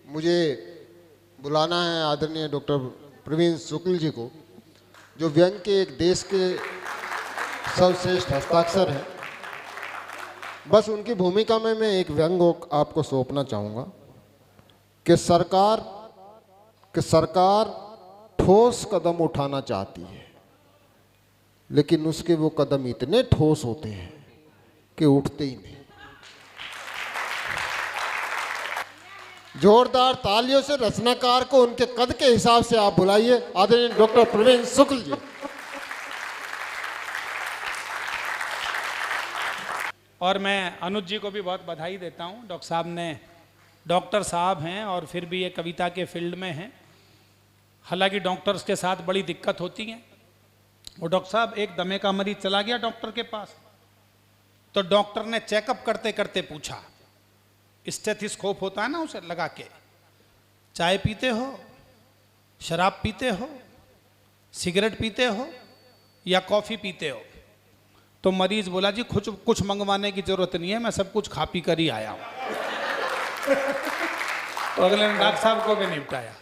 मुझे बुलाना है आदरणीय डॉक्टर प्रवीण शुक्ल जी को, जो व्यंग के एक देश के सर्वश्रेष्ठ हस्ताक्षर हैं। बस उनकी भूमिका में मैं एक व्यंग आपको सौंपना चाहूँगा कि सरकार ठोस कदम उठाना चाहती है, लेकिन उसके वो कदम इतने ठोस होते हैं कि उठते ही नहीं। जोरदार तालियों से रचनाकार को उनके कद के हिसाब से आप बुलाइए, आदरणीय डॉक्टर प्रवीण शुक्ल जी। और मैं अनुज जी को भी बहुत बधाई देता हूँ। डॉक्टर साहब हैं और फिर भी ये कविता के फील्ड में हैं। हालांकि डॉक्टर्स के साथ बड़ी दिक्कत होती है। वो डॉक्टर साहब, एक दमे का मरीज चला गया डॉक्टर के पास, तो डॉक्टर ने चेकअप करते करते पूछा, स्टेथोस्कोप होता है ना, उसे लगा के, चाय पीते हो, शराब पीते हो, सिगरेट पीते हो या कॉफ़ी पीते हो? तो मरीज बोला, जी कुछ मंगवाने की जरूरत नहीं है, मैं सब कुछ खा पी कर ही आया हूं। तो अगले ने डॉक्टर साहब को भी निपटाया।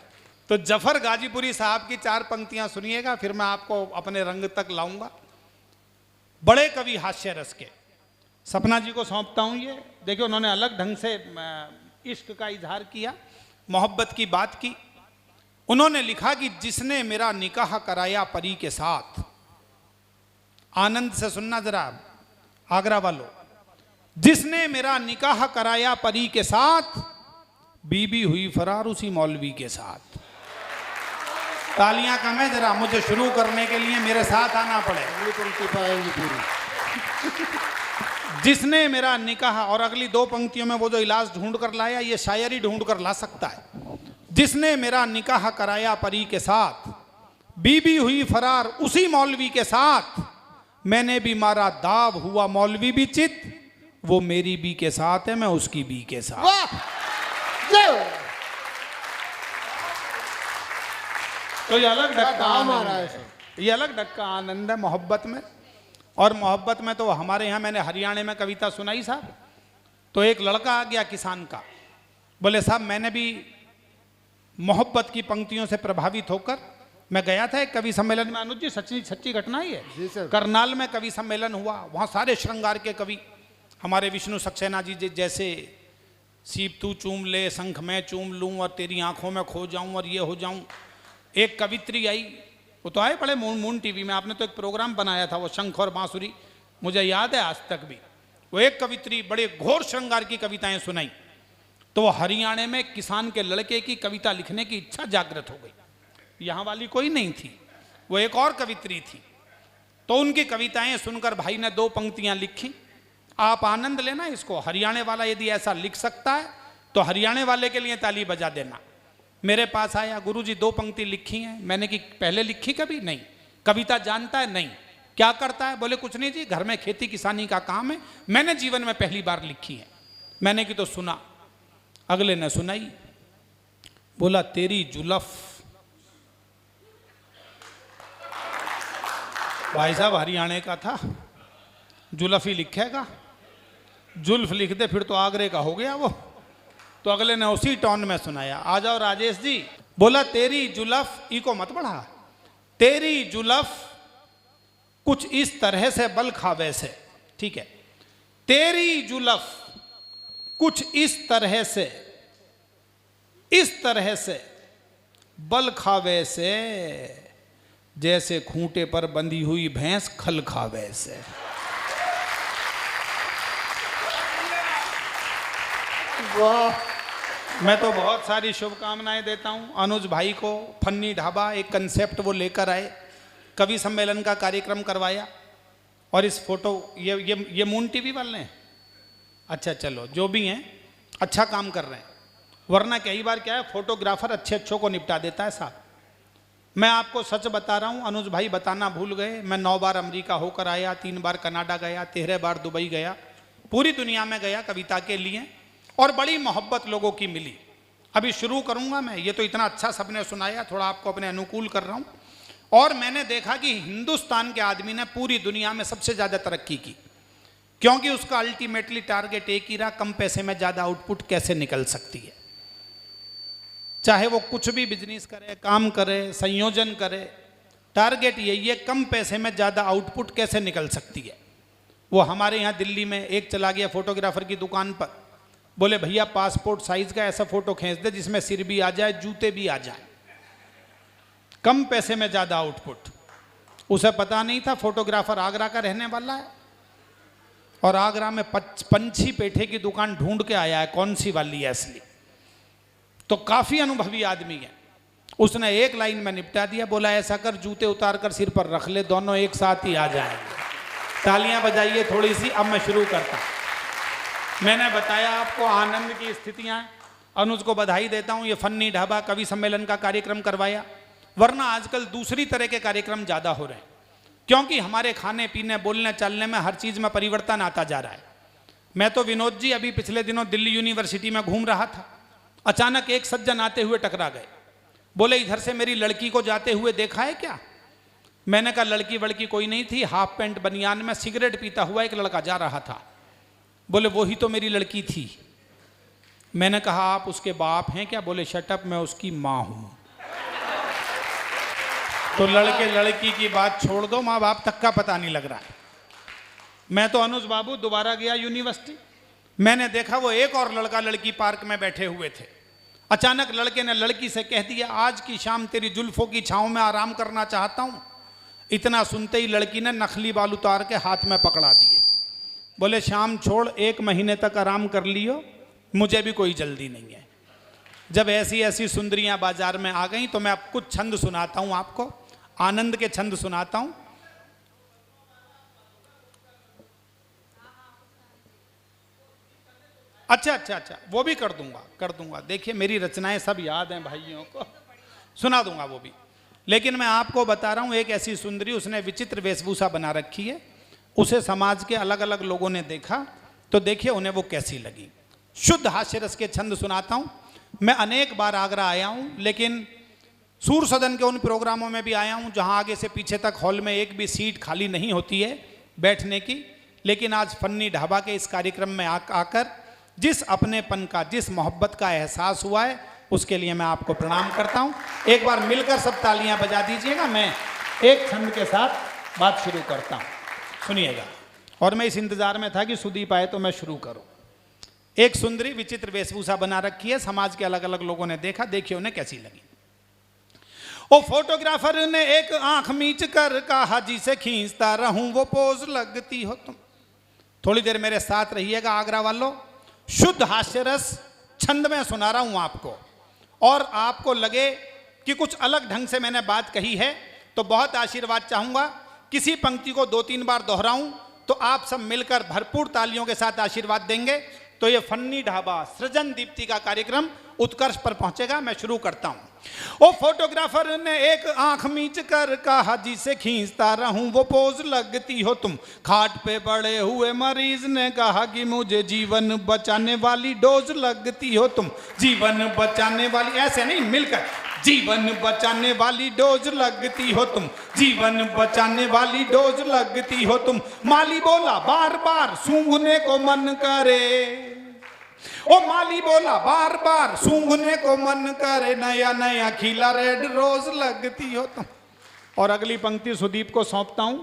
तो जफर गाजीपुरी साहब की 4 पंक्तियां सुनिएगा, फिर मैं आपको अपने रंग तक लाऊंगा। बड़े कवि हास्य रस के सपना जी को सौंपता हूं। ये देखिए, उन्होंने अलग ढंग से इश्क का इजहार किया, मोहब्बत की बात की। उन्होंने लिखा कि जिसने मेरा निकाह कराया परी के साथ, आनंद से सुनना जरा आगरा वालों, जिसने मेरा निकाह कराया परी के साथ, बीबी हुई फरार उसी मौलवी के साथ। तालियां कम है जरा, मुझे शुरू करने के लिए मेरे साथ आना पड़े। जिसने मेरा निकाह, और अगली 2 पंक्तियों में वो जो इलाज ढूंढ कर लाया, ये शायरी ढूंढ कर ला सकता है। जिसने मेरा निकाह कराया परी के साथ, बीबी हुई फरार उसी मौलवी के साथ, मैंने भी मारा दाव हुआ मौलवी भी चित, वो मेरी बी के साथ है, मैं उसकी बी के साथ। तो ये अलग ढक्का आनंद है, ये अलग ढक्का आनंद है मोहब्बत में। और मोहब्बत में तो हमारे यहाँ, मैंने हरियाणा में कविता सुनाई साहब, तो एक लड़का आ गया किसान का, बोले साहब मैंने भी मोहब्बत की पंक्तियों से प्रभावित होकर, मैं गया था एक कवि सम्मेलन में। अनुज जी, सच्ची घटना ही है। करनाल में कवि सम्मेलन हुआ, वहाँ सारे श्रृंगार के कवि, हमारे विष्णु सक्सेना जी जैसे, सीप तू चूम ले, शंख मैं चूम लूँ और तेरी आंखों में खो जाऊँ और ये हो जाऊँ। एक कवित्री आई, वो तो आए बड़े मून टीवी में, आपने तो एक प्रोग्राम बनाया था, वो शंख और बांसुरी, मुझे याद है आज तक भी। वो एक कवित्री बड़े घोर श्रृंगार की कविताएं सुनाई। तो वो हरियाणा में किसान के लड़के की कविता लिखने की इच्छा जागृत हो गई। यहाँ वाली कोई नहीं थी, वो एक और कवित्री थी। तो उनकी कविताएं सुनकर भाई ने 2 पंक्तियां लिखी। आप आनंद लेना इसको, हरियाणा वाला यदि ऐसा लिख सकता है तो हरियाणा वाले के लिए ताली बजा देना। मेरे पास आया, गुरुजी 2 पंक्ति लिखी हैं। मैंने कि पहले लिखी कभी? नहीं। कविता जानता है? नहीं। क्या करता है? बोले कुछ नहीं जी, घर में खेती किसानी का काम है, मैंने जीवन में पहली बार लिखी है। मैंने कि तो सुना। अगले ने सुनाई, बोला तेरी जुल्फ, भाई साहब हरियाणा का था, जुल्फ ही लिखेगा, जुल्फ लिख दे फिर तो आगरे का हो गया वो। तो अगले ने उसी टोन में सुनाया, आ जाओ राजेश जी। बोला तेरी जुल्फ, इको मत बढ़ा, तेरी जुल्फ कुछ इस तरह से बल खावे से, ठीक है, तेरी जुल्फ कुछ इस तरह से बल खावे से, जैसे खूंटे पर बंधी हुई भैंस खल खावे से। वाह! मैं तो बहुत सारी शुभकामनाएं देता हूं अनुज भाई को। फन्नी ढाबा एक कंसेप्ट वो लेकर आए, कवि सम्मेलन का कार्यक्रम करवाया। और इस फोटो, ये मून टीवी वाले हैं। अच्छा चलो, जो भी हैं अच्छा काम कर रहे हैं, वरना कई बार क्या है, फोटोग्राफर अच्छों को निपटा देता है साहब। मैं आपको सच बता रहा हूं, अनुज भाई बताना भूल गए, मैं 9 बार अमेरिका होकर आया, 3 बार कनाडा गया, 13 बार दुबई गया, पूरी दुनिया में गया कविता के लिए, और बड़ी मोहब्बत लोगों की मिली। अभी शुरू करूंगा मैं, ये तो इतना अच्छा सबने सुनाया, थोड़ा आपको अपने अनुकूल कर रहा हूं। और मैंने देखा कि हिंदुस्तान के आदमी ने पूरी दुनिया में सबसे ज़्यादा तरक्की की, क्योंकि उसका अल्टीमेटली टारगेट एक ही रहा, कम पैसे में ज़्यादा आउटपुट कैसे निकल सकती है। चाहे वो कुछ भी बिजनेस करे, काम करे, संयोजन करे, टारगेट यही है कम पैसे में ज़्यादा आउटपुट कैसे निकल सकती है। वो हमारे यहाँ दिल्ली में एक चला गया फोटोग्राफर की दुकान पर, बोले भैया पासपोर्ट साइज का ऐसा फोटो खींच दे जिसमें सिर भी आ जाए, जूते भी आ जाए, कम पैसे में ज़्यादा आउटपुट। उसे पता नहीं था फोटोग्राफर आगरा का रहने वाला है और आगरा में पंछी पेठे की दुकान ढूंढ के आया है, कौन सी वाली है असली। तो काफ़ी अनुभवी आदमी है, उसने एक लाइन में निपटा दिया, बोला ऐसा कर जूते उतार कर सिर पर रख ले, दोनों एक साथ ही आ जाएंगे। तालियां बजाइए थोड़ी सी। अब मैं शुरू करता हूं। मैंने बताया आपको आनंद की स्थितियां, अनुज को बधाई देता हूं, ये फन्नी ढाबा कवि सम्मेलन का कार्यक्रम करवाया, वरना आजकल दूसरी तरह के कार्यक्रम ज़्यादा हो रहे हैं, क्योंकि हमारे खाने पीने बोलने चलने में हर चीज़ में परिवर्तन आता जा रहा है। मैं तो विनोद जी अभी पिछले दिनों दिल्ली यूनिवर्सिटी में घूम रहा था, अचानक एक सज्जन आते हुए टकरा गए, बोले इधर से मेरी लड़की को जाते हुए देखा है क्या? मैंने कहा लड़की वड़की कोई नहीं थी, हाफ पैंट बनियान में सिगरेट पीता हुआ एक लड़का जा रहा था। बोले वही तो मेरी लड़की थी। मैंने कहा आप उसके बाप हैं क्या? बोले शटअप, मैं उसकी माँ हूं। तो लड़के लड़की की बात छोड़ दो, माँ बाप तक का पता नहीं लग रहा है। मैं तो अनुज बाबू दोबारा गया यूनिवर्सिटी, मैंने देखा वो एक और लड़का लड़की पार्क में बैठे हुए थे। अचानक लड़के ने लड़की से कह दिया आज की शाम तेरी जुल्फों की छांव में आराम करना चाहता हूं। इतना सुनते ही लड़की ने नकली बाल उतार के हाथ में पकड़ा दिए, बोले शाम छोड़, 1 महीने तक आराम कर लियो, मुझे भी कोई जल्दी नहीं है। जब ऐसी ऐसी सुंदरियां बाजार में आ गई तो मैं अब कुछ छंद सुनाता हूं आपको, आनंद के छंद सुनाता हूं। अच्छा, वो भी कर दूंगा। देखिए मेरी रचनाएं सब याद हैं भाइयों को, सुना दूंगा वो भी। लेकिन मैं आपको बता रहा हूं, एक ऐसी सुंदरी, उसने विचित्र वेशभूषा बना रखी है, उसे समाज के अलग अलग लोगों ने देखा, तो देखिए उन्हें वो कैसी लगी। शुद्ध हास्य रस के छंद सुनाता हूं। मैं अनेक बार आगरा आया हूं, लेकिन सूर सदन के उन प्रोग्रामों में भी आया हूं जहां आगे से पीछे तक हॉल में एक भी सीट खाली नहीं होती है बैठने की। लेकिन आज फन्नी ढाबा के इस कार्यक्रम में आकर जिस अपनेपन का, जिस मोहब्बत का एहसास हुआ है, उसके लिए मैं आपको प्रणाम करता हूं। एक बार मिलकर सब तालियां बजा दीजिएगा। मैं एक छंद के साथ बात शुरू करता हूं, सुनिएगा। और मैं इस इंतजार में था कि सुदीप आए तो मैं शुरू करूं। एक सुंदरी विचित्र वेशभूषा बना रखी है, समाज के अलग अलग लोगों ने देखा, देखिए उन्हें कैसी लगी। ओ फोटोग्राफर ने एक आंख मीच कर कहा जी से खींचता रहूं वो पोज लगती हो तुम। थोड़ी देर मेरे साथ रहिएगा आगरा वालों। शुद्ध हास्य रस छंद में सुना रहा हूं आपको, और आपको लगे कि कुछ अलग ढंग से मैंने बात कही है तो बहुत आशीर्वाद चाहूंगा। किसी पंक्ति को 2-3 बार दोहराऊं तो आप सब मिलकर भरपूर तालियों के साथ आशीर्वाद देंगे, तो ये फन्नी ढाबा सृजन दीप्ति का कार्यक्रम उत्कर्ष पर पहुंचेगा। मैं शुरू करता हूं। ओ फोटोग्राफर ने एक आंख मीच कर कहा जी से खींचता रहूं वो पोज लगती हो तुम। खाट पे पड़े हुए मरीज ने कहा कि मुझे जीवन बचाने वाली डोज लगती हो तुम। जीवन बचाने वाली, ऐसे नहीं, मिलकर, जीवन बचाने वाली डोज लगती हो तुम। जीवन बचाने वाली डोज लगती हो तुम। माली बोला बार बार सूंघने को मन करे। ओ माली बोला बार बार सूंघने को मन करे, नया नया खिला रेड रोज लगती हो तुम। और अगली पंक्ति सुदीप को सौंपता हूं।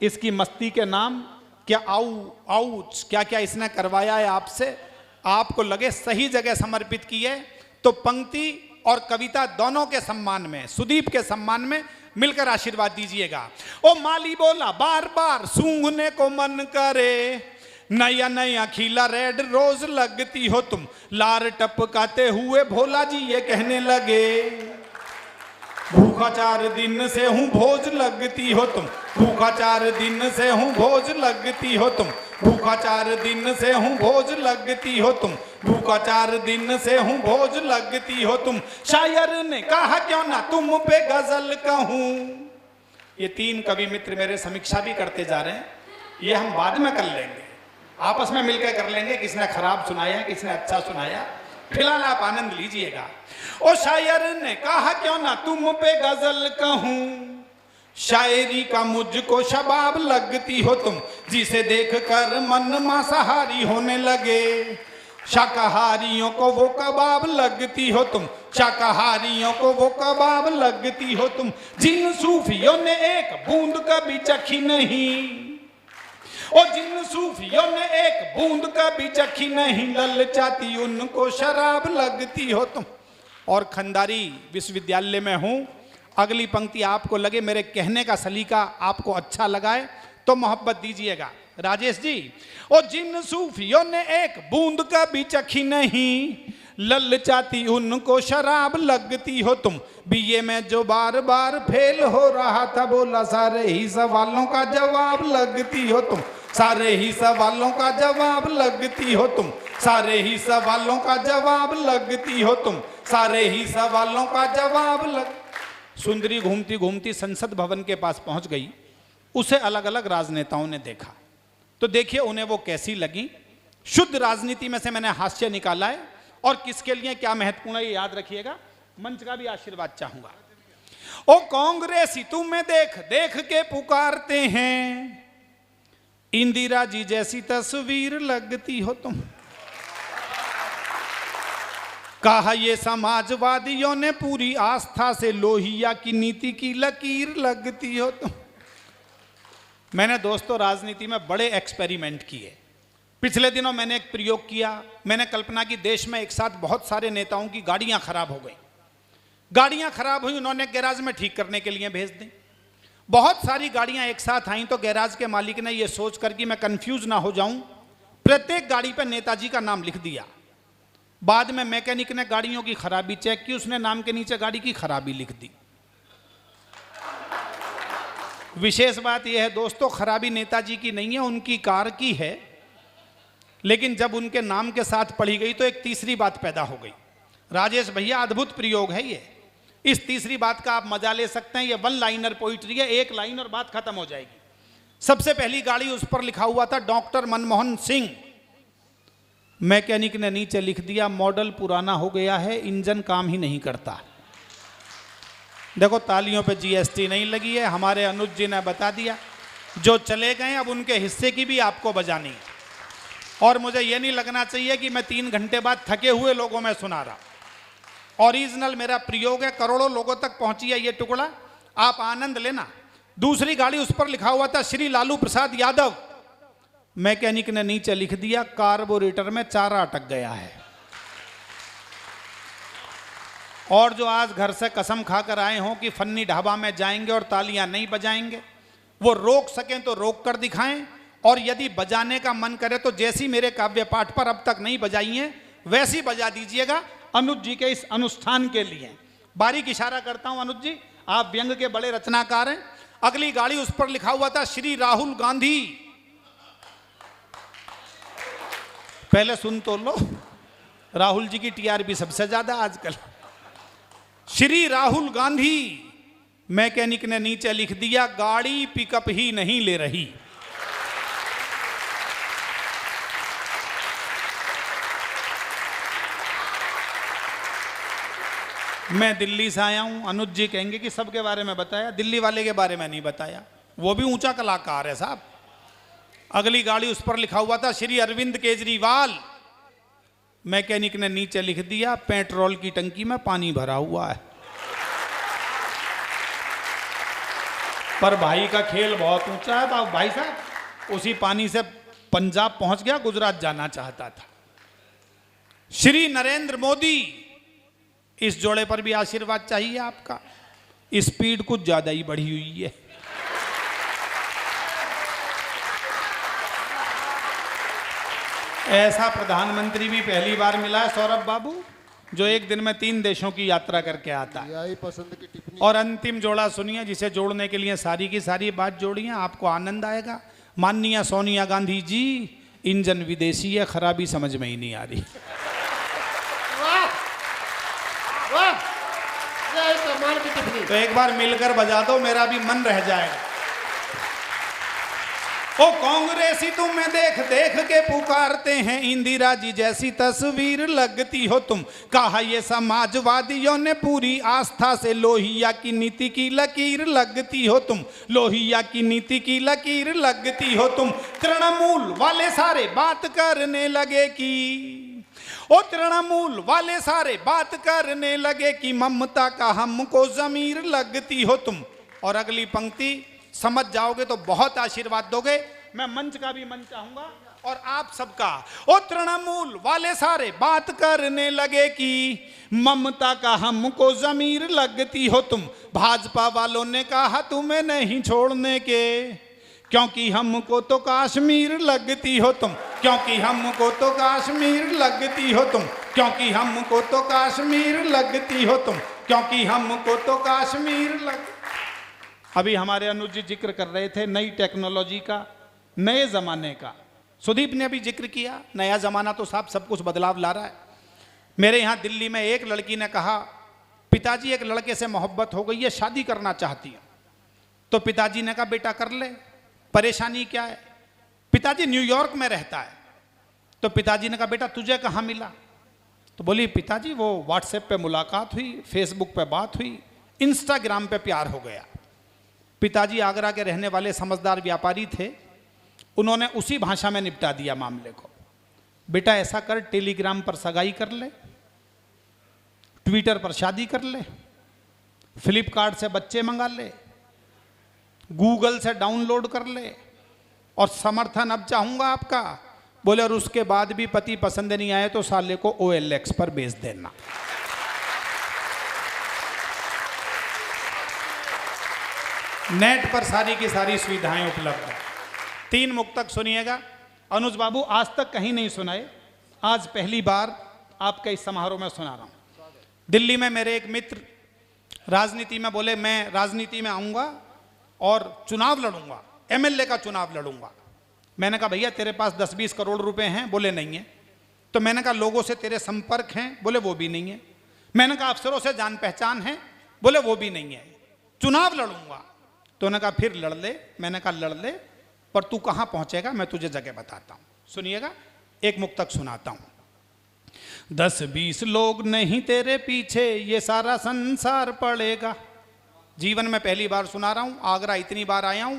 इसकी मस्ती के नाम क्या आउच क्या क्या इसने करवाया है आपसे, आपको लगे सही जगह समर्पित की है, तो पंक्ति और कविता दोनों के सम्मान में, सुदीप के सम्मान में मिलकर आशीर्वाद दीजिएगा। ओ माली बोला बार बार सूंघने को मन करे, नया नया खिला रेड रोज लगती हो तुम। लार टपकाते हुए भोला जी ये कहने लगे, भूखा 4 दिन से हूँ भोज लगती हो तुम। भूखा 4 दिन से हूँ भोज लगती हो तुम। भूखा 4 दिन से हूँ भोज लगती हो तुम। भूखा 4 दिन से हूँ भोज लगती हो तुम। शायर ने कहा क्यों ना तुम पे गजल कहूँ। ये 3 कवि मित्र मेरे समीक्षा भी करते जा रहे हैं, ये हम बाद में कर लेंगे, आपस में मिलकर कर लेंगे, किसने खराब सुनाया किसने अच्छा सुनाया। फिलहाल आप आनंद लीजिएगा। ओ शायर ने कहा क्यों ना तुम पे गजल कहूं। शायरी का मुझको शबाब लगती हो तुम। जिसे देखकर मन मांसाहारी होने लगे। शाकाहारियों को वो कबाब लगती हो तुम, शाकाहारियों को वो कबाब लगती हो तुम, जिन सूफियों ने एक बूंद कभी चखी नहीं, और जिन सूफियों ने एक बूंद कभी चखी नहीं, ललचाती उनको शराब लगती हो तुम। और खंडारी विश्वविद्यालय में हूं, अगली पंक्ति आपको लगे मेरे कहने का सलीका आपको अच्छा लगाए तो मोहब्बत दीजिएगा। राजेश जी, और जिन सूफियों ने एक बूंद कभी चखी नहीं, ललचाती उनको शराब लगती हो तुम। बीए में जो बार बार फेल हो रहा था, बोला सारे ही सवालों का जवाब लगती हो तुम, सारे ही सवालों का जवाब लगती हो तुम, सारे ही सवालों का जवाब लगती हो तुम, सारे ही सवालों का जवाब लग। सुंदरी घूमती घूमती संसद भवन के पास पहुंच गई। उसे अलग अलग राजनेताओं ने देखा, तो देखिए उन्हें वो कैसी लगी। शुद्ध राजनीति में से मैंने हास्य निकाला है, और किसके लिए क्या महत्वपूर्ण है ये याद रखिएगा। मंच का भी आशीर्वाद चाहूंगा। ओ कांग्रेसी तुम्हें देख देख के पुकारते हैं, इंदिरा जी जैसी तस्वीर लगती हो तुम। कहा ये समाजवादियों ने पूरी आस्था से, लोहिया की नीति की लकीर लगती हो तुम। मैंने दोस्तों राजनीति में बड़े एक्सपेरिमेंट किए। पिछले दिनों मैंने एक प्रयोग किया। मैंने कल्पना की देश में एक साथ बहुत सारे नेताओं की गाड़ियां खराब हो गई। गाड़ियां खराब हुई, उन्होंने गैराज में ठीक करने के लिए भेज दी। बहुत सारी गाड़ियां एक साथ आईं, तो गैराज के मालिक ने यह सोचकर कि मैं कंफ्यूज ना हो जाऊं, प्रत्येक गाड़ी पर नेताजी का नाम लिख दिया। बाद में मैकेनिक ने गाड़ियों की खराबी चेक की, उसने नाम के नीचे गाड़ी की खराबी लिख दी। विशेष बात यह है दोस्तों, खराबी नेताजी की नहीं है, उनकी कार की है। लेकिन जब उनके नाम के साथ पढ़ी गई तो एक तीसरी बात पैदा हो गई। राजेश भैया अद्भुत प्रयोग है ये। इस तीसरी बात का आप मजा ले सकते हैं। ये वन लाइनर पोइट्री है, एक लाइन और बात खत्म हो जाएगी। सबसे पहली गाड़ी, उस पर लिखा हुआ था डॉक्टर मनमोहन सिंह। मैकेनिक ने नीचे लिख दिया मॉडल पुराना हो गया है, इंजन काम ही नहीं करता। देखो तालियों पे जीएसटी नहीं लगी है, हमारे अनुज जी ने बता दिया। जो चले गए अब उनके हिस्से की भी आपको बजानी है। और मुझे ये नहीं लगना चाहिए कि मैं 3 घंटे बाद थके हुए लोगों में सुना रहा। ओरिजिनल मेरा प्रयोग है, करोड़ों लोगों तक पहुंची है ये टुकड़ा, आप आनंद लेना। दूसरी गाड़ी, उस पर लिखा हुआ था श्री लालू प्रसाद यादव। मैकेनिक ने नीचे लिख दिया कार्बोरेटर में चारा अटक गया है। और जो आज घर से कसम खाकर आए हों कि फन्नी ढाबा में जाएंगे और तालियां नहीं बजाएंगे, वो रोक सकें तो रोक कर दिखाएं, और यदि बजाने का मन करे तो जैसी मेरे काव्य पाठ पर अब तक नहीं बजाई है वैसी बजा दीजिएगा अनुज जी के इस अनुष्ठान के लिए। बारीक इशारा करता हूं अनुज जी, आप व्यंग के बड़े रचनाकार हैं। अगली गाड़ी, उस पर लिखा हुआ था श्री राहुल गांधी। पहले सुन तो लो, राहुल जी की टीआरपी सबसे ज्यादा आजकल। श्री राहुल गांधी। मैकेनिक ने नीचे लिख दिया गाड़ी पिकअप ही नहीं ले रही। मैं दिल्ली से आया हूं, अनुज जी कहेंगे कि सबके बारे में बताया, दिल्ली वाले के बारे में नहीं बताया। वो भी ऊंचा कलाकार है साहब। अगली गाड़ी, उस पर लिखा हुआ था श्री अरविंद केजरीवाल। मैकेनिक ने नीचे लिख दिया पेट्रोल की टंकी में पानी भरा हुआ है। पर भाई का खेल बहुत ऊंचा है। तो भाई साहब उसी पानी से पंजाब पहुंच गया, गुजरात जाना चाहता था। श्री नरेंद्र मोदी। इस जोड़े पर भी आशीर्वाद चाहिए आपका। स्पीड कुछ ज्यादा ही बढ़ी हुई है। ऐसा प्रधानमंत्री भी पहली बार मिला है सौरभ बाबू, जो एक दिन में 3 देशों की यात्रा करके आता है। यही पसंद की टिप्पणी। और अंतिम जोड़ा सुनिए, जिसे जोड़ने के लिए सारी की सारी बात जोड़ी है, आपको आनंद आएगा। माननीय सोनिया गांधी जी, इंजन विदेशी है, खराबी समझ में ही नहीं आ रही। तो एक बार मिलकर बजा दो, मेरा भी मन रह जाएगा। ओ कांग्रेसी तुम्हें देख देख के पुकारते हैं, इंदिरा जी जैसी तस्वीर लगती हो तुम। कहा ये समाजवादियों ने पूरी आस्था से, लोहिया की नीति की लकीर लगती हो तुम, लोहिया की नीति की लकीर लगती हो तुम। तृणमूल वाले सारे बात करने लगे कि ओ तृणमूल वाले सारे बात करने लगे कि ममता का हमको जमीर लगती हो तुम। और अगली पंक्ति समझ जाओगे तो बहुत आशीर्वाद दोगे। मैं मंच का भी मन चाहूंगा और आप सबका। ओ तृणमूल वाले सारे बात करने लगे कि ममता का हमको जमीर लगती हो तुम। भाजपा वालों ने कहा तुम्हें नहीं छोड़ने के, क्योंकि हमको तो कश्मीर लगती हो तुम, क्योंकि हमको तो कश्मीर लगती हो तुम, क्योंकि हमको तो कश्मीर लगती हो तुम, क्योंकि हमको तो कश्मीर लग। अभी हमारे अनुज जी जिक्र कर रहे थे नई टेक्नोलॉजी का, नए जमाने का। सुदीप ने अभी जिक्र किया नया जमाना तो साहब सब कुछ बदलाव ला रहा है। मेरे यहाँ दिल्ली में एक लड़की ने कहा पिताजी एक लड़के से मोहब्बत हो गई है, शादी करना चाहती है। तो पिताजी ने कहा बेटा कर ले, परेशानी क्या है। पिताजी न्यूयॉर्क में रहता है। तो पिताजी ने कहा बेटा तुझे कहाँ मिला। तो बोली पिताजी वो व्हाट्सएप पे मुलाकात हुई, फेसबुक पे बात हुई, इंस्टाग्राम पे प्यार हो गया। पिताजी आगरा के रहने वाले समझदार व्यापारी थे, उन्होंने उसी भाषा में निपटा दिया मामले को। बेटा ऐसा कर टेलीग्राम पर सगाई कर ले, ट्विटर पर शादी कर ले, फ्लिपकार्ट से बच्चे मंगा ले, गूगल से डाउनलोड कर ले, और समर्थन अब चाहूंगा आपका। बोले और उसके बाद भी पति पसंद नहीं आए तो साले को OLX पर बेच देना। नेट पर सारी की सारी सुविधाएं उपलब्ध है। 3 मुक्तक सुनिएगा। अनुज बाबू आज तक कहीं नहीं सुनाए, आज पहली बार आपके इस समारोह में सुना रहा हूं। दिल्ली में मेरे एक मित्र राजनीति में बोले मैं राजनीति में आऊंगा और चुनाव लड़ूंगा, MLA का चुनाव लड़ूंगा। मैंने कहा भैया तेरे पास 10-20 करोड़ रुपए हैं। बोले नहीं है। तो मैंने कहा लोगों से तेरे संपर्क हैं। बोले वो भी नहीं है। मैंने कहा अफसरों से जान पहचान है। बोले वो भी नहीं है। चुनाव लड़ूंगा। तो उन्होंने कहा फिर लड़ ले। मैंने कहा लड़ ले, पर तू कहां पहुंचेगा मैं तुझे जगह बताता हूं। सुनिएगा, एक मुक्तक सुनाता हूं। 10-20 लोग नहीं तेरे पीछे ये सारा संसार पड़ेगा। जीवन में पहली बार सुना रहा हूं, आगरा इतनी बार आया हूं,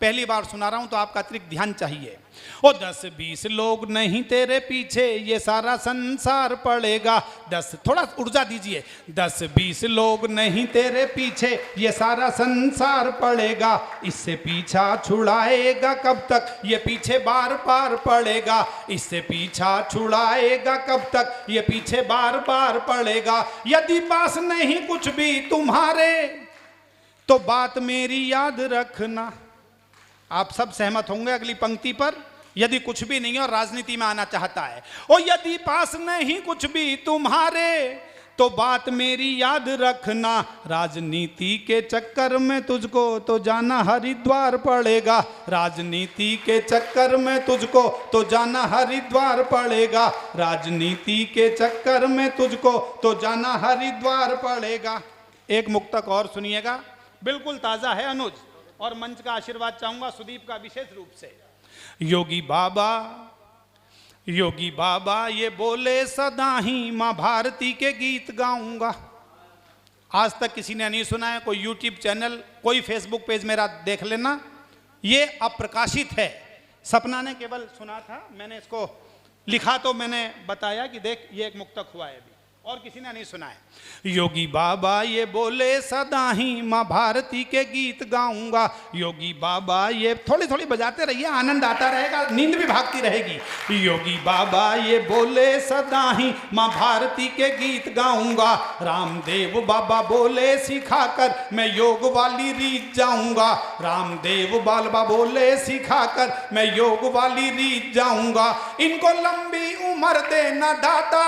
पहली बार सुना रहा हूं तो आपका अतिरिक्त ध्यान चाहिए। ओ 10-20 लोग नहीं तेरे पीछे ये सारा संसार पड़ेगा। 10 थोड़ा ऊर्जा दीजिए। 10-20 लोग नहीं तेरे पीछे ये सारा संसार पड़ेगा। इससे पीछा छुड़ाएगा कब तक ये पीछे बार बार पड़ेगा। इससे पीछा छुड़ाएगा कब तक ये पीछे बार बार पड़ेगा। यदि पास नहीं कुछ भी तुम्हारे तो बात मेरी याद रखना। आप सब सहमत होंगे अगली पंक्ति पर। यदि कुछ भी नहीं है और राजनीति में आना चाहता है, और यदि पास नहीं कुछ भी तुम्हारे तो बात मेरी याद रखना। राजनीति के चक्कर में तुझको तो जाना हरिद्वार पड़ेगा। राजनीति के चक्कर में तुझको तो जाना हरिद्वार पड़ेगा। राजनीति के चक्कर में तुझको तो जाना हरिद्वार पड़ेगा। एक मुक्तक और सुनिएगा, बिल्कुल ताजा है अनुज, और मंच का आशीर्वाद चाहूंगा सुदीप का विशेष रूप से। योगी बाबा ये बोले सदा ही मां भारती के गीत गाऊंगा। आज तक किसी ने नहीं सुना है। कोई यूट्यूब चैनल, कोई फेसबुक पेज मेरा देख लेना, ये अप्रकाशित है। सपना ने केवल सुना था, मैंने इसको लिखा तो मैंने बताया कि देख ये एक मुक्तक हुआ है अभी, और किसी ने नहीं सुना है। योगी बाबा ये बोले सदा ही मां भारती के गीत गाऊंगा। योगी बाबा ये थोड़ी थोड़ी बजाते रहिए, आनंद आता रहेगा, नींद भी भागती रहेगी। योगी बाबा ये बोले सदा ही मां भारती के गीत गाऊंगा। रामदेव बाबा बोले सिखाकर मैं योग वाली रीत जाऊंगा। रामदेव बाबा बोले सिखाकर मैं योग वाली रीत जाऊंगा। इनको लंबी उम्र देना दाता,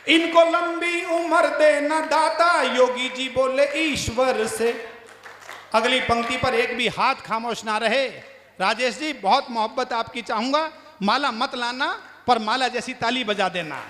इनको लंबी उम्र देना दाता। योगी जी बोले ईश्वर से। अगली पंक्ति पर एक भी हाथ खामोश ना रहे। राजेश जी बहुत मोहब्बत आपकी चाहूंगा, माला मत लाना पर माला जैसी ताली बजा देना।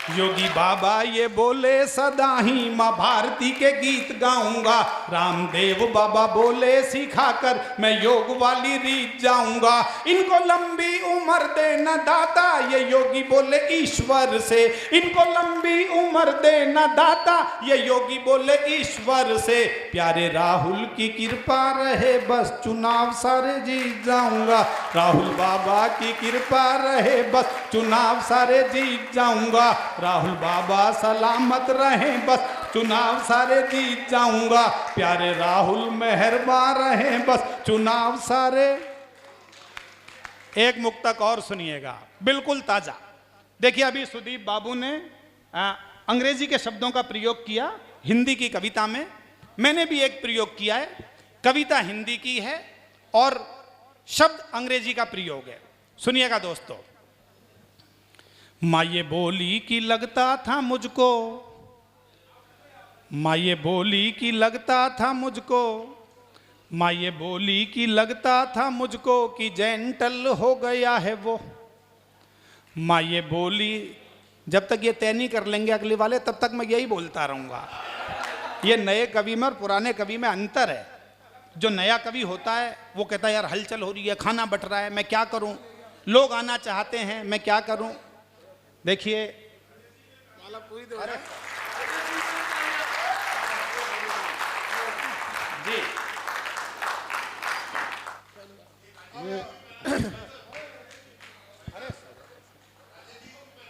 योगी बाबा ये बोले सदा ही माँ भारती के गीत गाऊंगा। रामदेव बाबा बोले सिखाकर मैं योग वाली रीत जाऊंगा। इनको लंबी उम्र देना दाता, ये योगी बोले ईश्वर से। इनको लंबी उम्र देना दाता, ये योगी बोले ईश्वर से। प्यारे राहुल की कृपा रहे बस चुनाव सारे जीत जाऊंगा। राहुल बाबा की कृपा रहे बस चुनाव सारे जीत जाऊंगा। राहुल बाबा सलामत रहे बस चुनाव सारे जीत जाऊंगा। प्यारे राहुल मेहरबान रहे बस चुनाव सारे। एक मुक्तक और सुनिएगा, बिल्कुल ताजा। देखिए अभी सुदीप बाबू ने अंग्रेजी के शब्दों का प्रयोग किया हिंदी की कविता में। मैंने भी एक प्रयोग किया है, कविता हिंदी की है और शब्द अंग्रेजी का प्रयोग है। सुनिएगा दोस्तों। माँ ये बोली कि लगता था मुझको, माँ ये बोली कि लगता था मुझको, माँ ये बोली कि लगता था मुझको कि जेंटल हो गया है वो। माँ ये बोली, जब तक ये तय नहीं कर लेंगे अगले वाले तब तक मैं यही बोलता रहूँगा। ये नए कवि में और पुराने कवि में अंतर है। जो नया कवि होता है वो कहता है यार हलचल हो रही है, खाना बट रहा है, मैं क्या करूं, लोग आना चाहते हैं, मैं क्या करूं। देखिए जी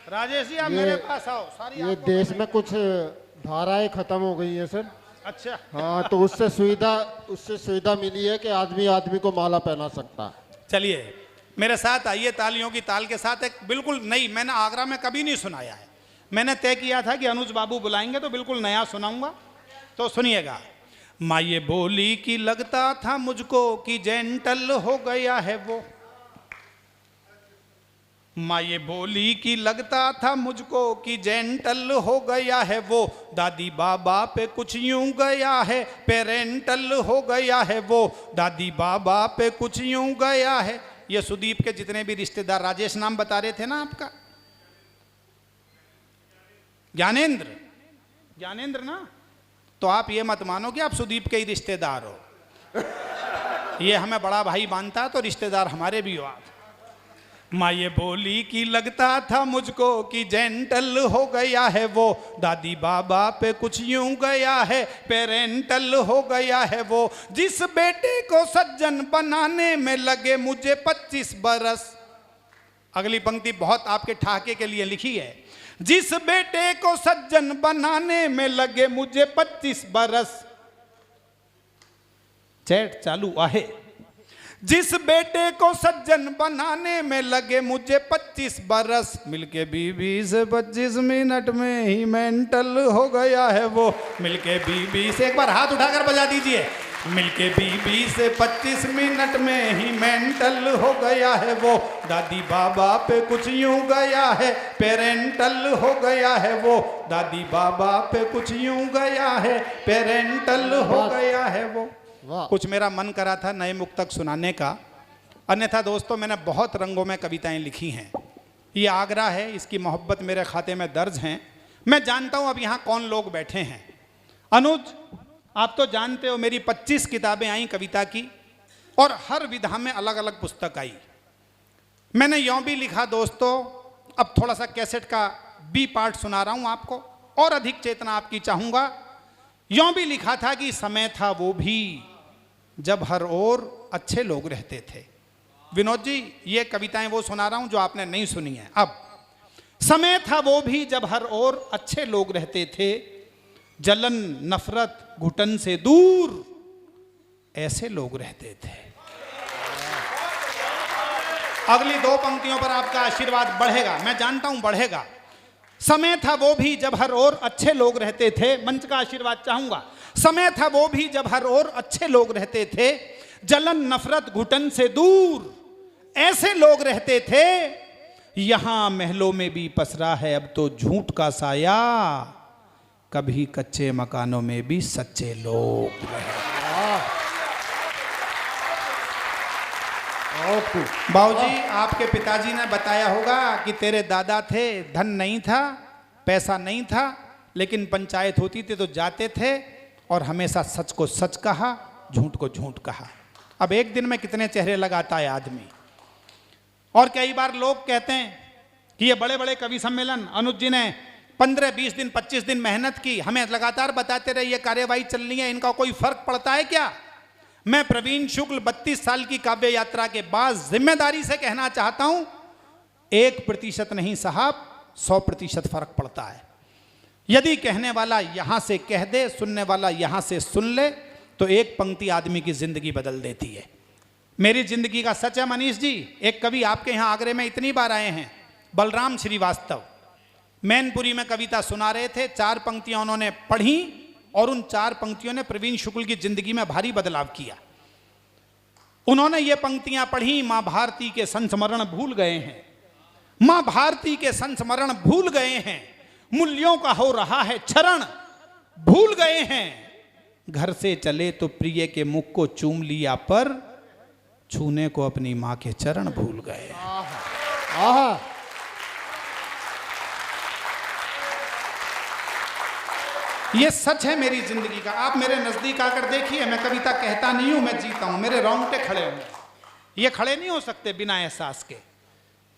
राजेश जी आप मेरे पास आओ। सारी ये देश में कुछ धाराएं खत्म हो गई हैं सर। अच्छा हाँ, तो उससे सुविधा मिली है कि आदमी आदमी को माला पहना सकता। चलिए मेरे साथ आइए, तालियों की ताल के साथ। एक बिल्कुल नई, मैंने आगरा में कभी नहीं सुनाया है। मैंने तय किया था कि अनुज बाबू बुलाएंगे तो बिल्कुल नया सुनाऊंगा। तो सुनिएगा। माँ ये बोली कि लगता था मुझको कि जेंटल हो गया है वो। माँ ये बोली कि लगता था मुझको कि जेंटल हो गया है वो। दादी बाबा पे कुछ यूं गया है, पेरेंटल हो गया है वो। दादी बाबा पे कुछ यूं गया है। ये सुदीप के जितने भी रिश्तेदार, राजेश नाम बता रहे थे ना आपका, ज्ञानेंद्र, ज्ञानेंद्र ना, तो आप ये मत मानो कि आप सुदीप के ही रिश्तेदार हो। ये हमें बड़ा भाई मानता है तो रिश्तेदार हमारे भी हो आप। माँ ये बोली कि लगता था मुझको कि जेंटल हो गया है वो। दादी बाबा पे कुछ यूं गया है, पेरेंटल हो गया है वो। जिस बेटे को सज्जन बनाने में लगे मुझे 25 बरस। अगली पंक्ति बहुत आपके ठहाके के लिए लिखी है। जिस बेटे को सज्जन बनाने में लगे मुझे 25 बरस। चैट चालू आहे। जिस बेटे को सज्जन बनाने में लगे मुझे 25 बरस। मिलके बीबी से 25 मिनट में ही मेंटल हो गया है वो। मिलके बीबी से, एक बार हाथ उठाकर बजा दीजिए। मिलके बीबी से 25 मिनट में ही मेंटल हो गया है वो। दादी बाबा पे कुछ यूं गया है, पेरेंटल हो गया है वो। दादी बाबा पे कुछ यूं गया है, पेरेंटल हो गया है वो। कुछ मेरा मन करा था नए मुक्तक सुनाने का, अन्यथा दोस्तों मैंने बहुत रंगों में कविताएं लिखी हैं। ये आगरा है, इसकी मोहब्बत मेरे खाते में दर्ज हैं। मैं जानता हूं अब यहाँ कौन लोग बैठे हैं। अनुज, आप तो जानते हो मेरी 25 किताबें आई कविता की और हर विधा में अलग अलग पुस्तक आई। मैंने यों भी लिखा दोस्तों, अब थोड़ा सा कैसेट का बी पार्ट सुना रहा हूं आपको और अधिक चेतना आपकी चाहूंगा। यों भी लिखा था कि समय था वो भी जब हर ओर अच्छे लोग रहते थे। विनोद जी, ये कविताएं वो सुना रहा हूं जो आपने नहीं सुनी है। अब समय था वो भी जब हर ओर अच्छे लोग रहते थे। जलन नफरत घुटन से दूर ऐसे लोग रहते थे। अगली 2 पंक्तियों पर आपका आशीर्वाद बढ़ेगा, मैं जानता हूं बढ़ेगा। समय था वो भी जब हर ओर अच्छे लोग रहते थे। मंच का आशीर्वाद चाहूंगा। समय था वो भी जब हर ओर अच्छे लोग रहते थे। जलन नफरत घुटन से दूर ऐसे लोग रहते थे। यहां महलों में भी पसरा है अब तो झूठ का साया। कभी कच्चे मकानों में भी सच्चे लोग रहे। बाबूजी, आपके पिताजी ने बताया होगा कि तेरे दादा थे, धन नहीं था, पैसा नहीं था, लेकिन पंचायत होती थी तो जाते थे और हमेशा सच को सच कहा, झूठ को झूठ कहा। अब एक दिन में कितने चेहरे लगाता है आदमी। और कई बार लोग कहते हैं कि ये बड़े बड़े कवि सम्मेलन, अनुज जी ने 15, 20 दिन, 25 दिन मेहनत की, हमें लगातार बताते रहे ये कार्यवाही चलनी है, इनका कोई फर्क पड़ता है क्या? मैं प्रवीण शुक्ल 32 साल की काव्य यात्रा के बाद जिम्मेदारी से कहना चाहता हूं, 1% नहीं साहब, 100% फर्क पड़ता है। यदि कहने वाला यहां से कह दे, सुनने वाला यहां से सुन ले, तो एक पंक्ति आदमी की जिंदगी बदल देती है। मेरी जिंदगी का सच है मनीष जी। एक कवि आपके यहां आगरे में इतनी बार आए हैं, बलराम श्रीवास्तव, मैनपुरी में कविता सुना रहे थे, 4 पंक्तियां उन्होंने पढ़ी और उन 4 पंक्तियों ने प्रवीण शुक्ल की जिंदगी में भारी बदलाव किया। उन्होंने ये पंक्तियां पढ़ी, मां भारती के संस्मरण भूल गए हैं, मां भारती के संस्मरण भूल गए हैं, मूल्यों का हो रहा है क्षरण भूल गए हैं, घर से चले तो प्रिय के मुख को चूम लिया पर छूने को अपनी मां के चरण भूल गए। आहा, ये सच है मेरी जिंदगी का। आप मेरे नजदीक आकर देखिए, मैं कविता कहता नहीं हूं, मैं जीता हूं। मेरे रोंगटे खड़े होंगे, ये खड़े नहीं हो सकते बिना एहसास के।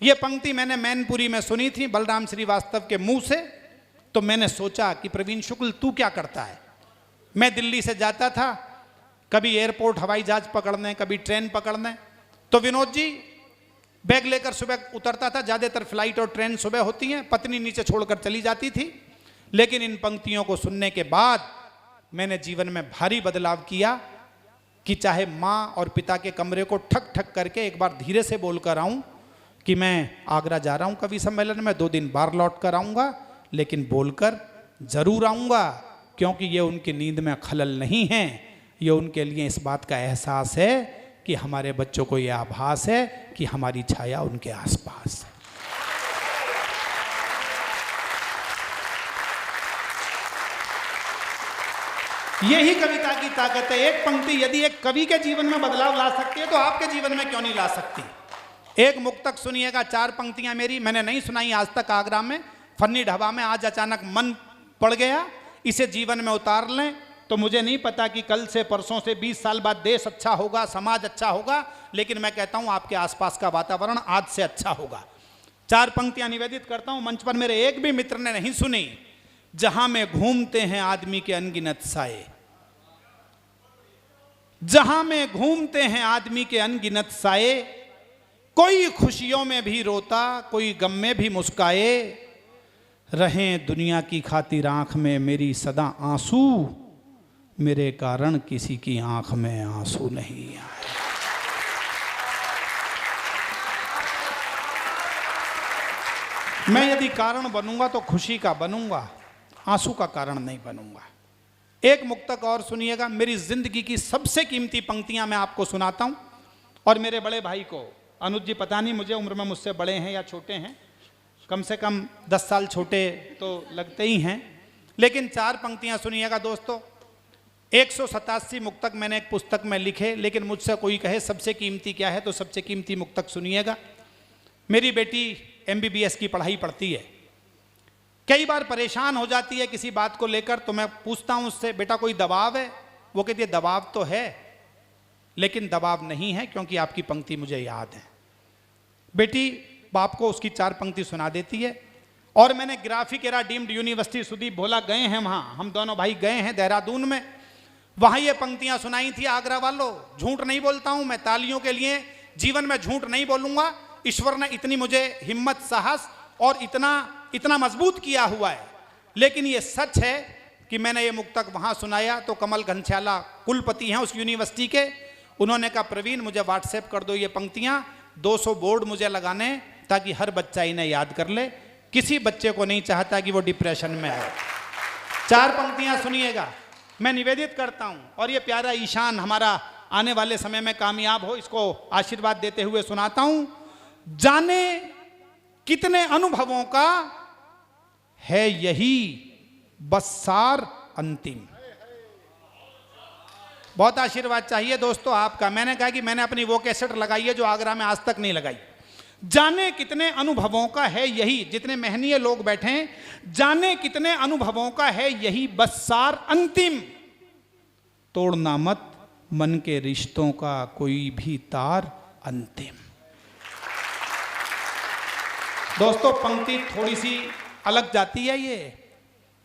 ये पंक्ति मैंने मैनपुरी में सुनी थी बलराम श्रीवास्तव के मुंह से, तो मैंने सोचा कि प्रवीण शुक्ल तू क्या करता है। मैं दिल्ली से जाता था, कभी एयरपोर्ट हवाई जहाज पकड़ने, कभी ट्रेन पकड़ने, तो विनोद जी बैग लेकर सुबह उतरता था। ज़्यादातर फ्लाइट और ट्रेन सुबह होती हैं, पत्नी नीचे छोड़कर चली जाती थी। लेकिन इन पंक्तियों को सुनने के बाद मैंने जीवन में भारी बदलाव किया कि चाहे माँ और पिता के कमरे को ठक ठक करके एक बार धीरे से बोलकर आऊं कि मैं आगरा जा रहा हूं कवि सम्मेलन में, 2 दिन बाहर लौट कर आऊँगा, लेकिन बोलकर जरूर आऊँगा, क्योंकि ये उनकी नींद में खलल नहीं है। ये उनके लिए इस बात का एहसास है कि हमारे बच्चों को ये आभास है कि हमारी छाया उनके आसपास है। यही कविता की ताकत है। एक पंक्ति यदि एक कवि के जीवन में बदलाव ला सकती है, तो आपके जीवन में क्यों नहीं ला सकती। एक मुक्तक सुनिएगा, 4 पंक्तियां मेरी, मैंने नहीं सुनाई आज तक आगरा में, फन्नी ढाबा में, आज अचानक मन पड़ गया, इसे जीवन में उतार लें तो मुझे नहीं पता कि कल से, परसों से, 20 साल बाद देश अच्छा होगा, समाज अच्छा होगा, लेकिन मैं कहता हूं आपके आसपास का वातावरण आज से अच्छा होगा। 4 पंक्तियां निवेदित करता हूं, मंच पर मेरे एक भी मित्र ने नहीं सुनी। जहां में घूमते हैं आदमी के अनगिनत साए, जहां में घूमते हैं आदमी के अनगिनत साए, कोई खुशियों में भी रोता, कोई गम में भी मुस्काए, रहें दुनिया की खातिर आंख में मेरी सदा आंसू, मेरे कारण किसी की आंख में आंसू नहीं आए। मैं यदि कारण बनूंगा तो खुशी का बनूंगा, आंसू का कारण नहीं बनूंगा। एक मुक्तक और सुनिएगा, मेरी जिंदगी की सबसे कीमती पंक्तियां मैं आपको सुनाता हूं। और मेरे बड़े भाई को, अनुज जी पता नहीं मुझे उम्र में मुझसे बड़े हैं या छोटे हैं, कम से कम 10 साल छोटे तो लगते ही हैं, लेकिन 4 पंक्तियां सुनिएगा दोस्तों। 187 मुक्तक मैंने एक पुस्तक में लिखे, लेकिन मुझसे कोई कहे सबसे कीमती क्या है, तो सबसे कीमती मुक्तक सुनिएगा। मेरी बेटी MBBS की पढ़ाई पढ़ती है, कई बार परेशान हो जाती है किसी बात को लेकर, तो मैं पूछता हूं उससे, बेटा कोई दबाव है? वो कहती है दबाव तो है, लेकिन दबाव नहीं है क्योंकि आपकी पंक्ति मुझे याद है। बेटी बाप को उसकी 4 पंक्ति सुना देती है। और मैंने Graphic Era deemed university, Sudeep Bhola गए हैं वहां, हम दोनों भाई गए हैं देहरादून में, वहां ये पंक्तियां सुनाई थी। आगरा वालों, झूठ नहीं बोलता हूं मैं, तालियों के लिए जीवन में झूठ नहीं बोलूंगा। ईश्वर ने इतनी मुझे हिम्मत, साहस और इतना मजबूत किया हुआ है। लेकिन ये सच है कि मैंने ये मुक्तक वहां सुनाया तो कमल घनश्याला कुलपति हैं उस यूनिवर्सिटी के, उन्होंने कहा प्रवीण मुझे व्हाट्सएप कर दो ये पंक्तियां, 200 बोर्ड मुझे लगाने, ताकि हर बच्चा इन्हें याद कर ले। किसी बच्चे को नहीं चाहता कि वो डिप्रेशन में आए। 4 पंक्तियां सुनिएगा, मैं निवेदित करता हूं। और ये प्यारा ईशान हमारा आने वाले समय में कामयाब हो, इसको आशीर्वाद देते हुए सुनाता हूं। जाने कितने अनुभवों का है यही बस सार अंतिम। बहुत आशीर्वाद चाहिए दोस्तों आपका। मैंने कहा कि मैंने अपनी वो कैसेट लगाई है जो आगरा में आज तक नहीं लगाई। जाने कितने अनुभवों का है यही, जितने महनीय लोग बैठे हैं, जाने कितने अनुभवों का है यही बस सार अंतिम, तोड़ना मत मन के रिश्तों का कोई भी तार अंतिम। दोस्तों पंक्ति थोड़ी सी अलग जाती है। ये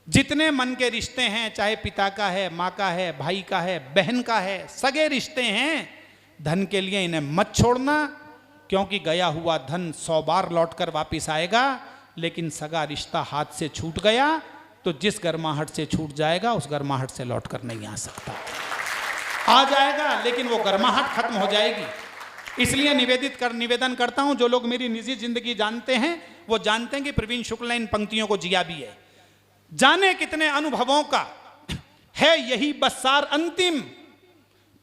जितने मन के रिश्ते हैं, चाहे पिता का है, माँ का है, भाई का है, बहन का है, सगे रिश्ते हैं, धन के लिए इन्हें मत छोड़ना, क्योंकि गया हुआ धन 100 बार लौटकर वापस आएगा, लेकिन सगा रिश्ता हाथ से छूट गया तो जिस गर्माहट से छूट जाएगा उस गर्माहट से लौटकर नहीं आ सकता। आ जाएगा लेकिन वो गर्माहट खत्म हो जाएगी। इसलिए निवेदन करता हूं, जो लोग मेरी निजी जिंदगी जानते हैं वो जानते हैं कि प्रवीण शुक्ल ने इन पंक्तियों को जिया भी है। जाने कितने अनुभवों का है यही बस सार अंतिम,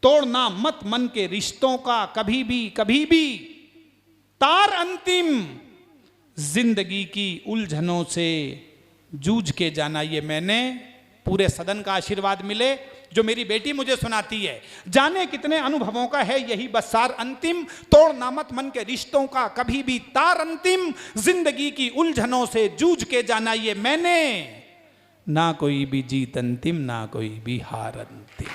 तोड़ना मत मन के रिश्तों का कभी भी तार अंतिम, जिंदगी की उलझनों से जूझ के जाना। ये मैंने पूरे सदन का आशीर्वाद मिले जो मेरी बेटी मुझे सुनाती है। जाने कितने अनुभवों का है यही बस सार अंतिम, तोड़ना मत मन के रिश्तों का कभी भी तार अंतिम, जिंदगी की उलझनों से जूझ के जाना ये मैंने, ना कोई भी जीत अंतिम, ना कोई भी हार अंतिम,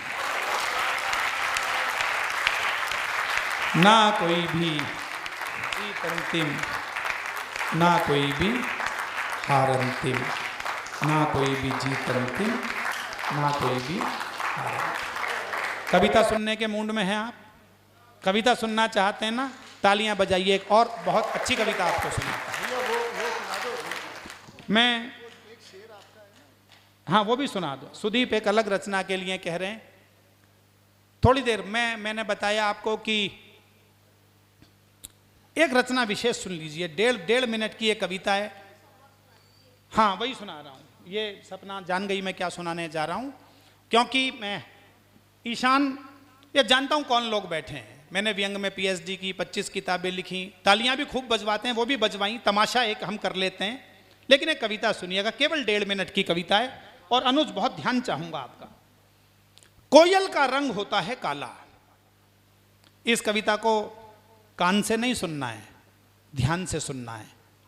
ना कोई भी जीत अंतिम, ना कोई भी हार अंतिम, ना कोई भी जीत अंतिम, ना कोई भी हार अंतिम। कविता सुनने के मूड में हैं आप? कविता सुनना चाहते हैं ना? तालियां बजाइए। एक और बहुत अच्छी कविता आपको सुनाता हूं मैं। हाँ वो भी सुना दो। सुदीप एक अलग रचना के लिए कह रहे हैं। थोड़ी देर मैंने बताया आपको कि एक रचना विशेष सुन लीजिए। 1.5 मिनट की एक कविता है। हाँ वही सुना रहा हूँ। ये सपना जान गई मैं क्या सुनाने जा रहा हूँ, क्योंकि मैं ईशान ये जानता हूँ कौन लोग बैठे हैं। मैंने व्यंग में PhD की, 25 किताबें लिखी, तालियां भी खूब बजवाते हैं, वो भी बजवाई, तमाशा एक हम कर लेते हैं। लेकिन एक कविता सुनिएगा, केवल 1.5 मिनट की कविता है। और अनुज बहुत ध्यान चाहूंगा आपका। कोयल का रंग होता है काला। इस कविता को कान से नहीं सुनना है, ध्यान से सुनना है।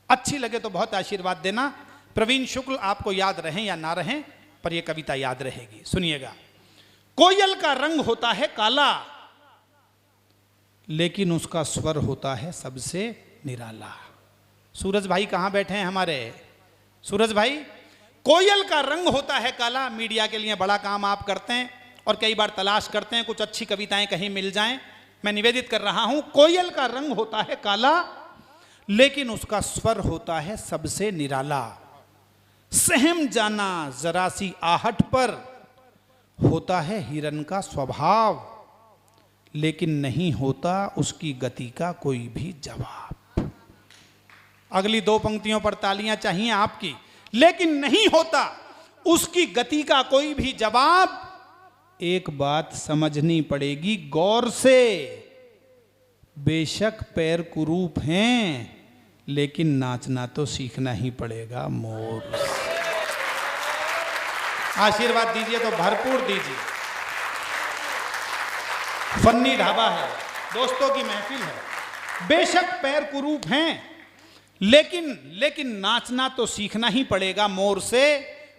अच्छी लगे तो बहुत आशीर्वाद देना। प्रवीण शुक्ल आपको याद रहें या ना रहें, पर यह कविता याद रहेगी। सुनिएगा। कोयल का रंग होता है काला, लेकिन उसका स्वर होता है सबसे निराला। सूरज भाई कहां बैठे हैं हमारे? सूरज भाई, कोयल का रंग होता है काला। मीडिया के लिए बड़ा काम आप करते हैं और कई बार तलाश करते हैं कुछ अच्छी कविताएं कहीं मिल जाएं। मैं निवेदित कर रहा हूं, कोयल का रंग होता है काला, लेकिन उसका स्वर होता है सबसे निराला। सहम जाना जरा सी आहट पर होता है हिरन का स्वभाव, लेकिन नहीं होता उसकी गति का कोई भी जवाब। अगली 2 पंक्तियों पर तालियां चाहिए आपकी। लेकिन नहीं होता उसकी गति का कोई भी जवाब। एक बात समझनी पड़ेगी गौर से, बेशक पैर कुरूप हैं, लेकिन नाचना तो सीखना ही पड़ेगा मोर। आशीर्वाद दीजिए तो भरपूर दीजिए। फन्नी ढाबा है, दोस्तों की महफिल है। बेशक पैर कुरूप हैं, लेकिन नाचना तो सीखना ही पड़ेगा मोर से।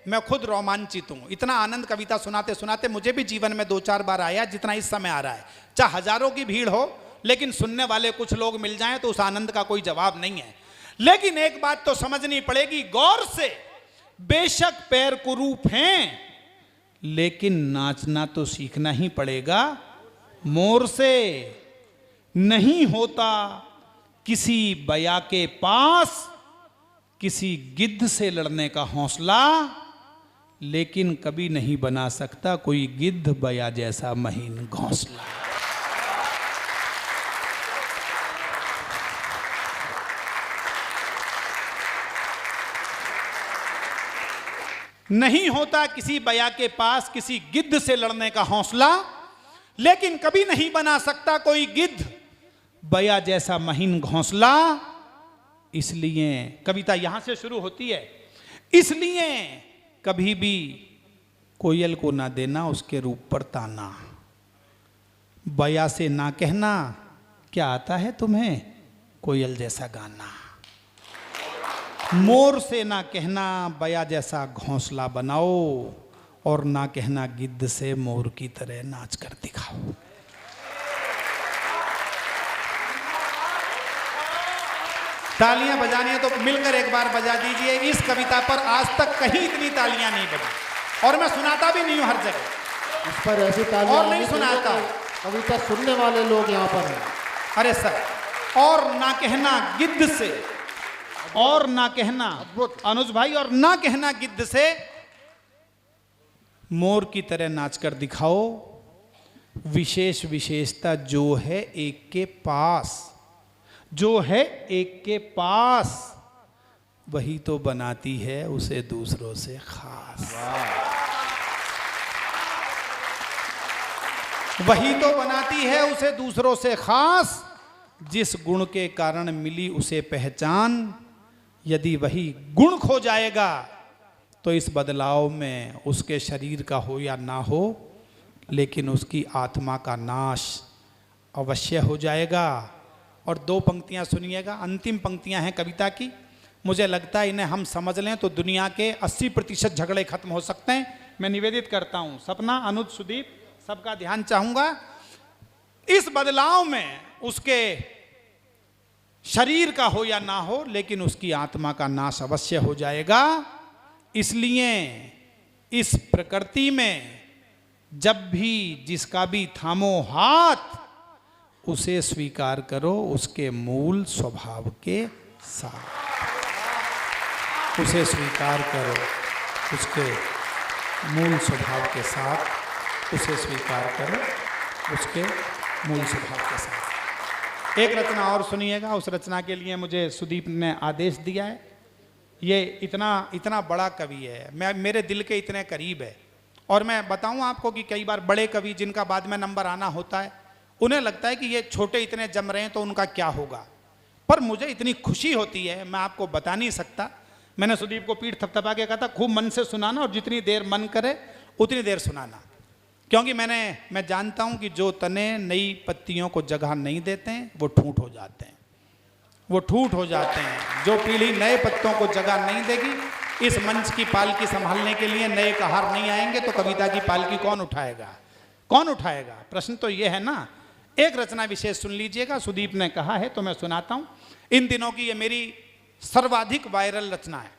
मैं खुद रोमांचित हूं। इतना आनंद कविता सुनाते सुनाते मुझे भी जीवन में 2-4 बार आया जितना इस समय आ रहा है। चाहे हजारों की भीड़ हो, लेकिन सुनने वाले कुछ लोग मिल जाएं तो उस आनंद का कोई जवाब नहीं है। लेकिन एक बात तो समझनी पड़ेगी गौर से, बेशक पैर कुरूप हैं, लेकिन नाचना तो सीखना ही पड़ेगा मोर से। नहीं होता किसी बया के पास किसी गिद्ध से लड़ने का हौसला, लेकिन कभी नहीं बना सकता कोई गिद्ध बया जैसा महीन घोंसला। नहीं होता किसी बया के पास किसी गिद्ध से लड़ने का हौसला, लेकिन कभी नहीं बना सकता कोई गिद्ध बया जैसा महीन घोंसला। इसलिए कविता यहां से शुरू होती है। इसलिए कभी भी कोयल को ना देना उसके रूप पर ताना, बया से ना कहना क्या आता है तुम्हें, कोयल जैसा गाना, मोर से ना कहना बया जैसा घोंसला बनाओ, और ना कहना गिद्ध से मोर की तरह नाच कर दिखाओ। तालियां बजानी है तो मिलकर एक बार बजा दीजिए। इस कविता पर आज तक कहीं इतनी तालियां नहीं बजी, और मैं सुनाता भी नहीं हूं हर जगह। इस पर ऐसी तालियां और नहीं सुनाता। कविता सुनने वाले लोग यहाँ पर हैं। अरे सर, और ना कहना गिद्ध से, और ना कहना अनुज भाई, और ना कहना गिद्ध से मोर की तरह नाच कर दिखाओ। विशेष विशेषता जो है एक के पास, जो है एक के पास, वही तो बनाती है उसे दूसरों से खास। वही तो बनाती है उसे दूसरों से खास, जिस गुण के कारण मिली उसे पहचान। यदि वही गुण खो जाएगा तो इस बदलाव में उसके शरीर का हो या ना हो, लेकिन उसकी आत्मा का नाश अवश्य हो जाएगा। और दो पंक्तियां सुनिएगा, अंतिम पंक्तियां हैं कविता की। मुझे लगता है इन्हें हम समझ लें तो दुनिया के 80% झगड़े खत्म हो सकते हैं। मैं निवेदित करता हूं, सपना, अनुज, सुदीप, सबका ध्यान चाहूंगा। इस बदलाव में उसके शरीर का हो या ना हो, लेकिन उसकी आत्मा का नाश अवश्य हो जाएगा। इसलिए इस प्रकृति में जब भी जिसका भी थामो हाथ, उसे स्वीकार करो उसके मूल स्वभाव के साथ। उसे स्वीकार करो उसके मूल स्वभाव के साथ। उसे स्वीकार करो उसके मूल स्वभाव के साथ। एक रचना और सुनिएगा। उस रचना के लिए मुझे सुदीप ने आदेश दिया है। ये इतना बड़ा कवि है, मेरे दिल के इतने करीब है। और मैं बताऊं आपको कि कई बार बड़े कवि जिनका बाद में नंबर आना होता है, उन्हें लगता है कि ये छोटे इतने जम रहे हैं तो उनका क्या होगा। पर मुझे इतनी खुशी होती है, मैं आपको बता नहीं सकता। मैंने सुदीप को पीठ थपथपा के कहा था, खूब मन से सुनाना और जितनी देर मन करे उतनी देर सुनाना, क्योंकि मैं जानता हूं कि जो तने नई पत्तियों को जगह नहीं देते हैं वो ठूंठ हो जाते हैं, वो ठूंठ हो जाते हैं। जो पीढ़ी नए पत्तों को जगह नहीं देगी, इस मंच की पालकी संभालने के लिए नए कहार नहीं आएंगे तो कविता की पालकी कौन उठाएगा? कौन उठाएगा? प्रश्न तो ये है ना। एक रचना विशेष सुन लीजिएगा, सुदीप ने कहा है तो मैं सुनाता हूं। इन दिनों की ये मेरी सर्वाधिक वायरल रचना है।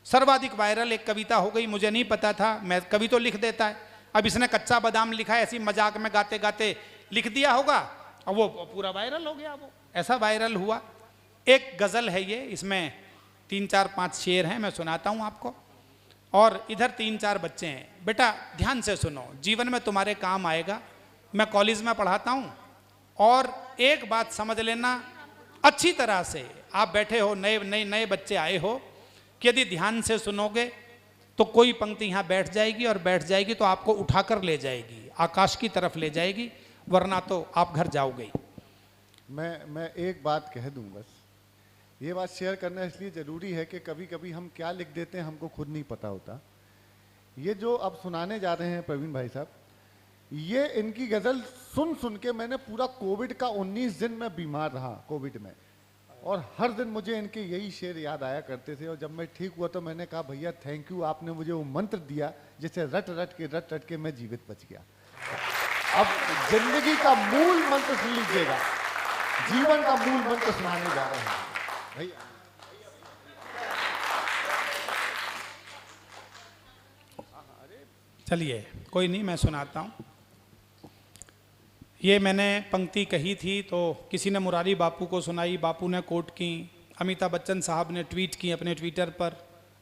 सर्वाधिक वायरल एक कविता हो गई, मुझे नहीं पता था। मैं कवि तो लिख देता है, अब इसने कच्चा बादाम लिखा है, ऐसी मजाक में गाते गाते लिख दिया होगा और वो पूरा वायरल हो गया। वो ऐसा वायरल हुआ। एक गजल है ये, इसमें 3, 4, 5 शेर हैं, मैं सुनाता हूं आपको। और इधर 3, 4 बच्चे हैं। बेटा ध्यान से सुनो, जीवन में तुम्हारे काम आएगा। मैं कॉलेज में पढ़ाता हूं और एक बात समझ लेना अच्छी तरह से। आप बैठे हो, नए बच्चे आए हो, कि यदि ध्यान से सुनोगे तो कोई पंक्ति यहाँ बैठ जाएगी, और बैठ जाएगी तो आपको उठाकर ले जाएगी, आकाश की तरफ ले जाएगी, वरना तो आप घर जाओगे। मैं एक बात कह दूं बस। ये बात शेयर करना इसलिए ज़रूरी है कि कभी कभी हम क्या लिख देते हैं हमको खुद नहीं पता होता। ये जो अब सुनाने जा रहे हैं प्रवीण भाई साहब, ये इनकी गज़ल सुन सुन के मैंने पूरा कोविड का 19 दिन में बीमार रहा कोविड में, और हर दिन मुझे इनके यही शेर याद आया करते थे। और जब मैं ठीक हुआ तो मैंने कहा भैया थैंक यू, आपने मुझे वो मंत्र दिया जिसे रट रट के मैं जीवित बच गया। अब जिंदगी का मूल मंत्र सुन लीजिएगा, जीवन का मूल मंत्र सुनाने जा रहे हैं भैया। चलिए कोई नहीं, मैं सुनाता हूँ। ये मैंने पंक्ति कही थी तो किसी ने मुरारी बापू को सुनाई, बापू ने कोट की, अमिताभ बच्चन साहब ने ट्वीट की अपने ट्विटर पर,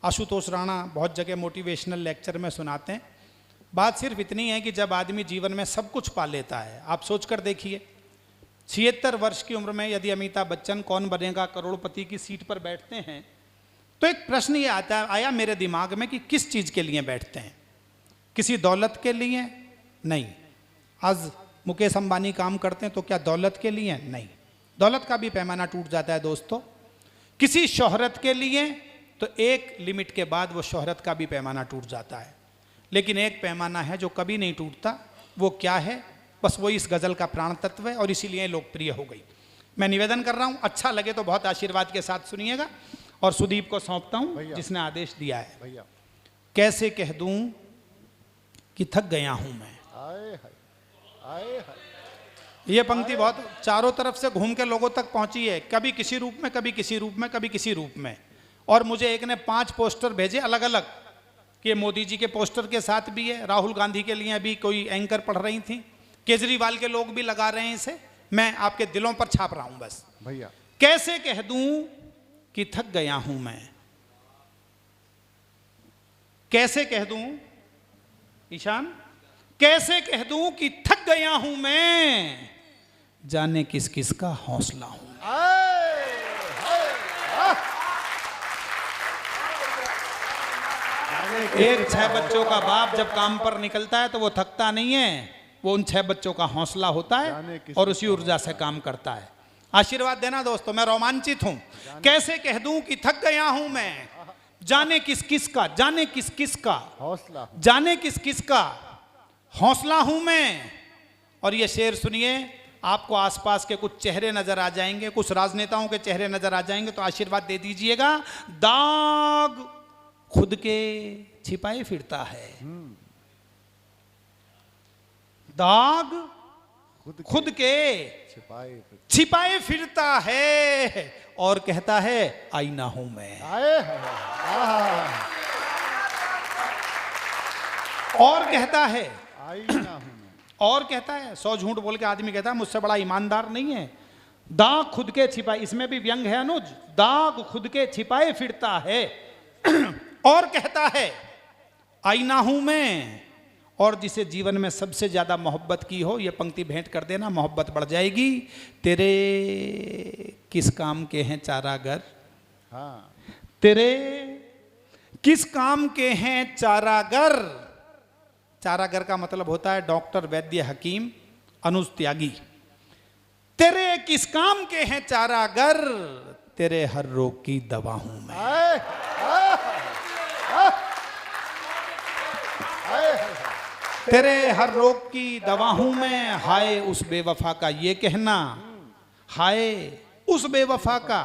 आशुतोष राणा बहुत जगह मोटिवेशनल लेक्चर में सुनाते हैं। बात सिर्फ इतनी है कि जब आदमी जीवन में सब कुछ पा लेता है, आप सोच कर देखिए 76 वर्ष की उम्र में यदि अमिताभ बच्चन कौन बनेगा करोड़पति की सीट पर बैठते हैं, तो एक प्रश्न ये आया मेरे दिमाग में कि किस चीज़ के लिए बैठते हैं? किसी दौलत के लिए? नहीं। आज मुकेश अंबानी काम करते हैं तो क्या दौलत के लिए? नहीं, दौलत का भी पैमाना टूट जाता है दोस्तों। किसी शोहरत के लिए तो एक लिमिट के बाद वो शोहरत का भी पैमाना टूट जाता है, लेकिन एक पैमाना है जो कभी नहीं टूटता। वो क्या है? बस वो इस गज़ल का प्राण तत्व है और इसीलिए लोकप्रिय हो गई। मैं निवेदन कर रहा हूं, अच्छा लगे तो बहुत आशीर्वाद के साथ सुनिएगा। और सुदीप को सौंपता हूं भैया। जिसने आदेश दिया है। भैया कैसे कह दूं कि थक गया हूं मैं। आए हाय, आए हाय। ये पंक्ति बहुत चारों तरफ से घूम के लोगों तक पहुंची है, कभी किसी रूप में, कभी किसी रूप में, कभी किसी रूप में। और मुझे एक ने 5 पोस्टर भेजे अलग अलग, कि मोदी जी के पोस्टर के साथ भी है, राहुल गांधी के लिए भी कोई एंकर पढ़ रही थी, केजरीवाल के लोग भी लगा रहे हैं इसे। मैं आपके दिलों पर छाप रहा हूं बस। भैया कैसे कह दूं कि थक गया हूं मैं। कैसे कह दूं ईशान, कैसे कह दूं कि थक गया हूं मैं, जाने किस किस का हौसला हूं। एक 6 बच्चों का बाप जब काम पर निकलता है तो वो थकता नहीं है, वो उन 6 बच्चों का हौसला होता है और उसी ऊर्जा से काम करता है। आशीर्वाद देना दोस्तों, मैं रोमांचित हूं। कैसे कह दूं कि थक गया हूं मैं, जाने किस किस का, जाने किस किस का हौसला, जाने किस किस का हौसला हूं मैं। और ये शेर सुनिए, आपको आसपास के कुछ चेहरे नजर आ जाएंगे, कुछ राजनेताओं के चेहरे नजर आ जाएंगे, तो आशीर्वाद दे दीजिएगा। दाग खुद के छिपाए फिरता है, दाग खुद के छिपाए फिरता है, और कहता है आईना हूं मैं। और कहता है आईना हूं मैं। और कहता है, 100 झूठ बोल के आदमी कहता है मुझसे बड़ा ईमानदार नहीं है। दाग खुद के छिपाए, इसमें भी व्यंग है अनुज, दाग खुद के छिपाए फिरता है और कहता है आईना हूं मैं। और जिसे जीवन में सबसे ज्यादा मोहब्बत की हो, यह पंक्ति भेंट कर देना, मोहब्बत बढ़ जाएगी। तेरे किस काम के हैं चारागर, हाँ। तेरे किस काम के हैं चारागर। चारागर का मतलब होता है डॉक्टर, वैद्य, हकीम। अनुज त्यागी, तेरे किस काम के हैं चारागर, तेरे हर रोग की दवा हूं मैं। तेरे हर रोग की दवा हूं मैं। हाय उस बेवफा का ये कहना, हाय उस बेवफा का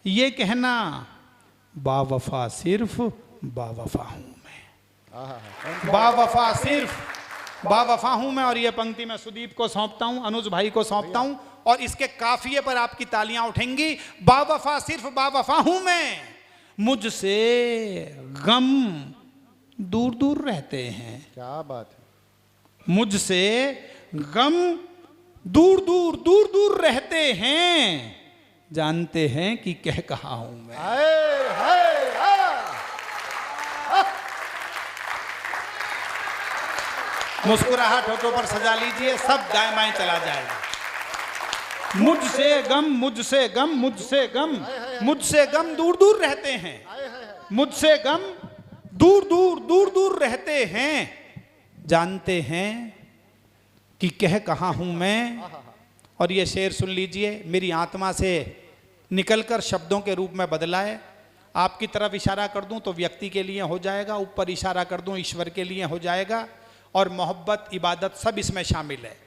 ये कहना, बावफा सिर्फ बावफा हूं मैं। बावफा सिर्फ बावफा हूं मैं। और ये पंक्ति मैं सुदीप को सौंपता हूं, अनुज भाई को सौंपता हूं, और इसके काफिये पर आपकी तालियां उठेंगी। बावफा सिर्फ बावफा हूं मैं, मुझसे गम दूर दूर रहते हैं। क्या बात है। मुझसे गम दूर दूर दूर दूर रहते हैं, जानते हैं कि कह कहा हूं मैं। मुस्कुराहट होठों पर सजा लीजिए, सब दाएं बाएं चला जाएगा। मुझसे गम, मुझसे गम, मुझसे गम, मुझसे गम दूर दूर रहते हैं, मुझसे गम दूर दूर दूर दूर रहते हैं, जानते हैं कि कह कहा हूं मैं। और ये शेर सुन लीजिए, मेरी आत्मा से निकलकर शब्दों के रूप में बदला है। आपकी तरफ इशारा कर दूं तो व्यक्ति के लिए हो जाएगा, ऊपर इशारा कर दूं ईश्वर के लिए हो जाएगा, और मोहब्बत, इबादत सब इसमें शामिल है।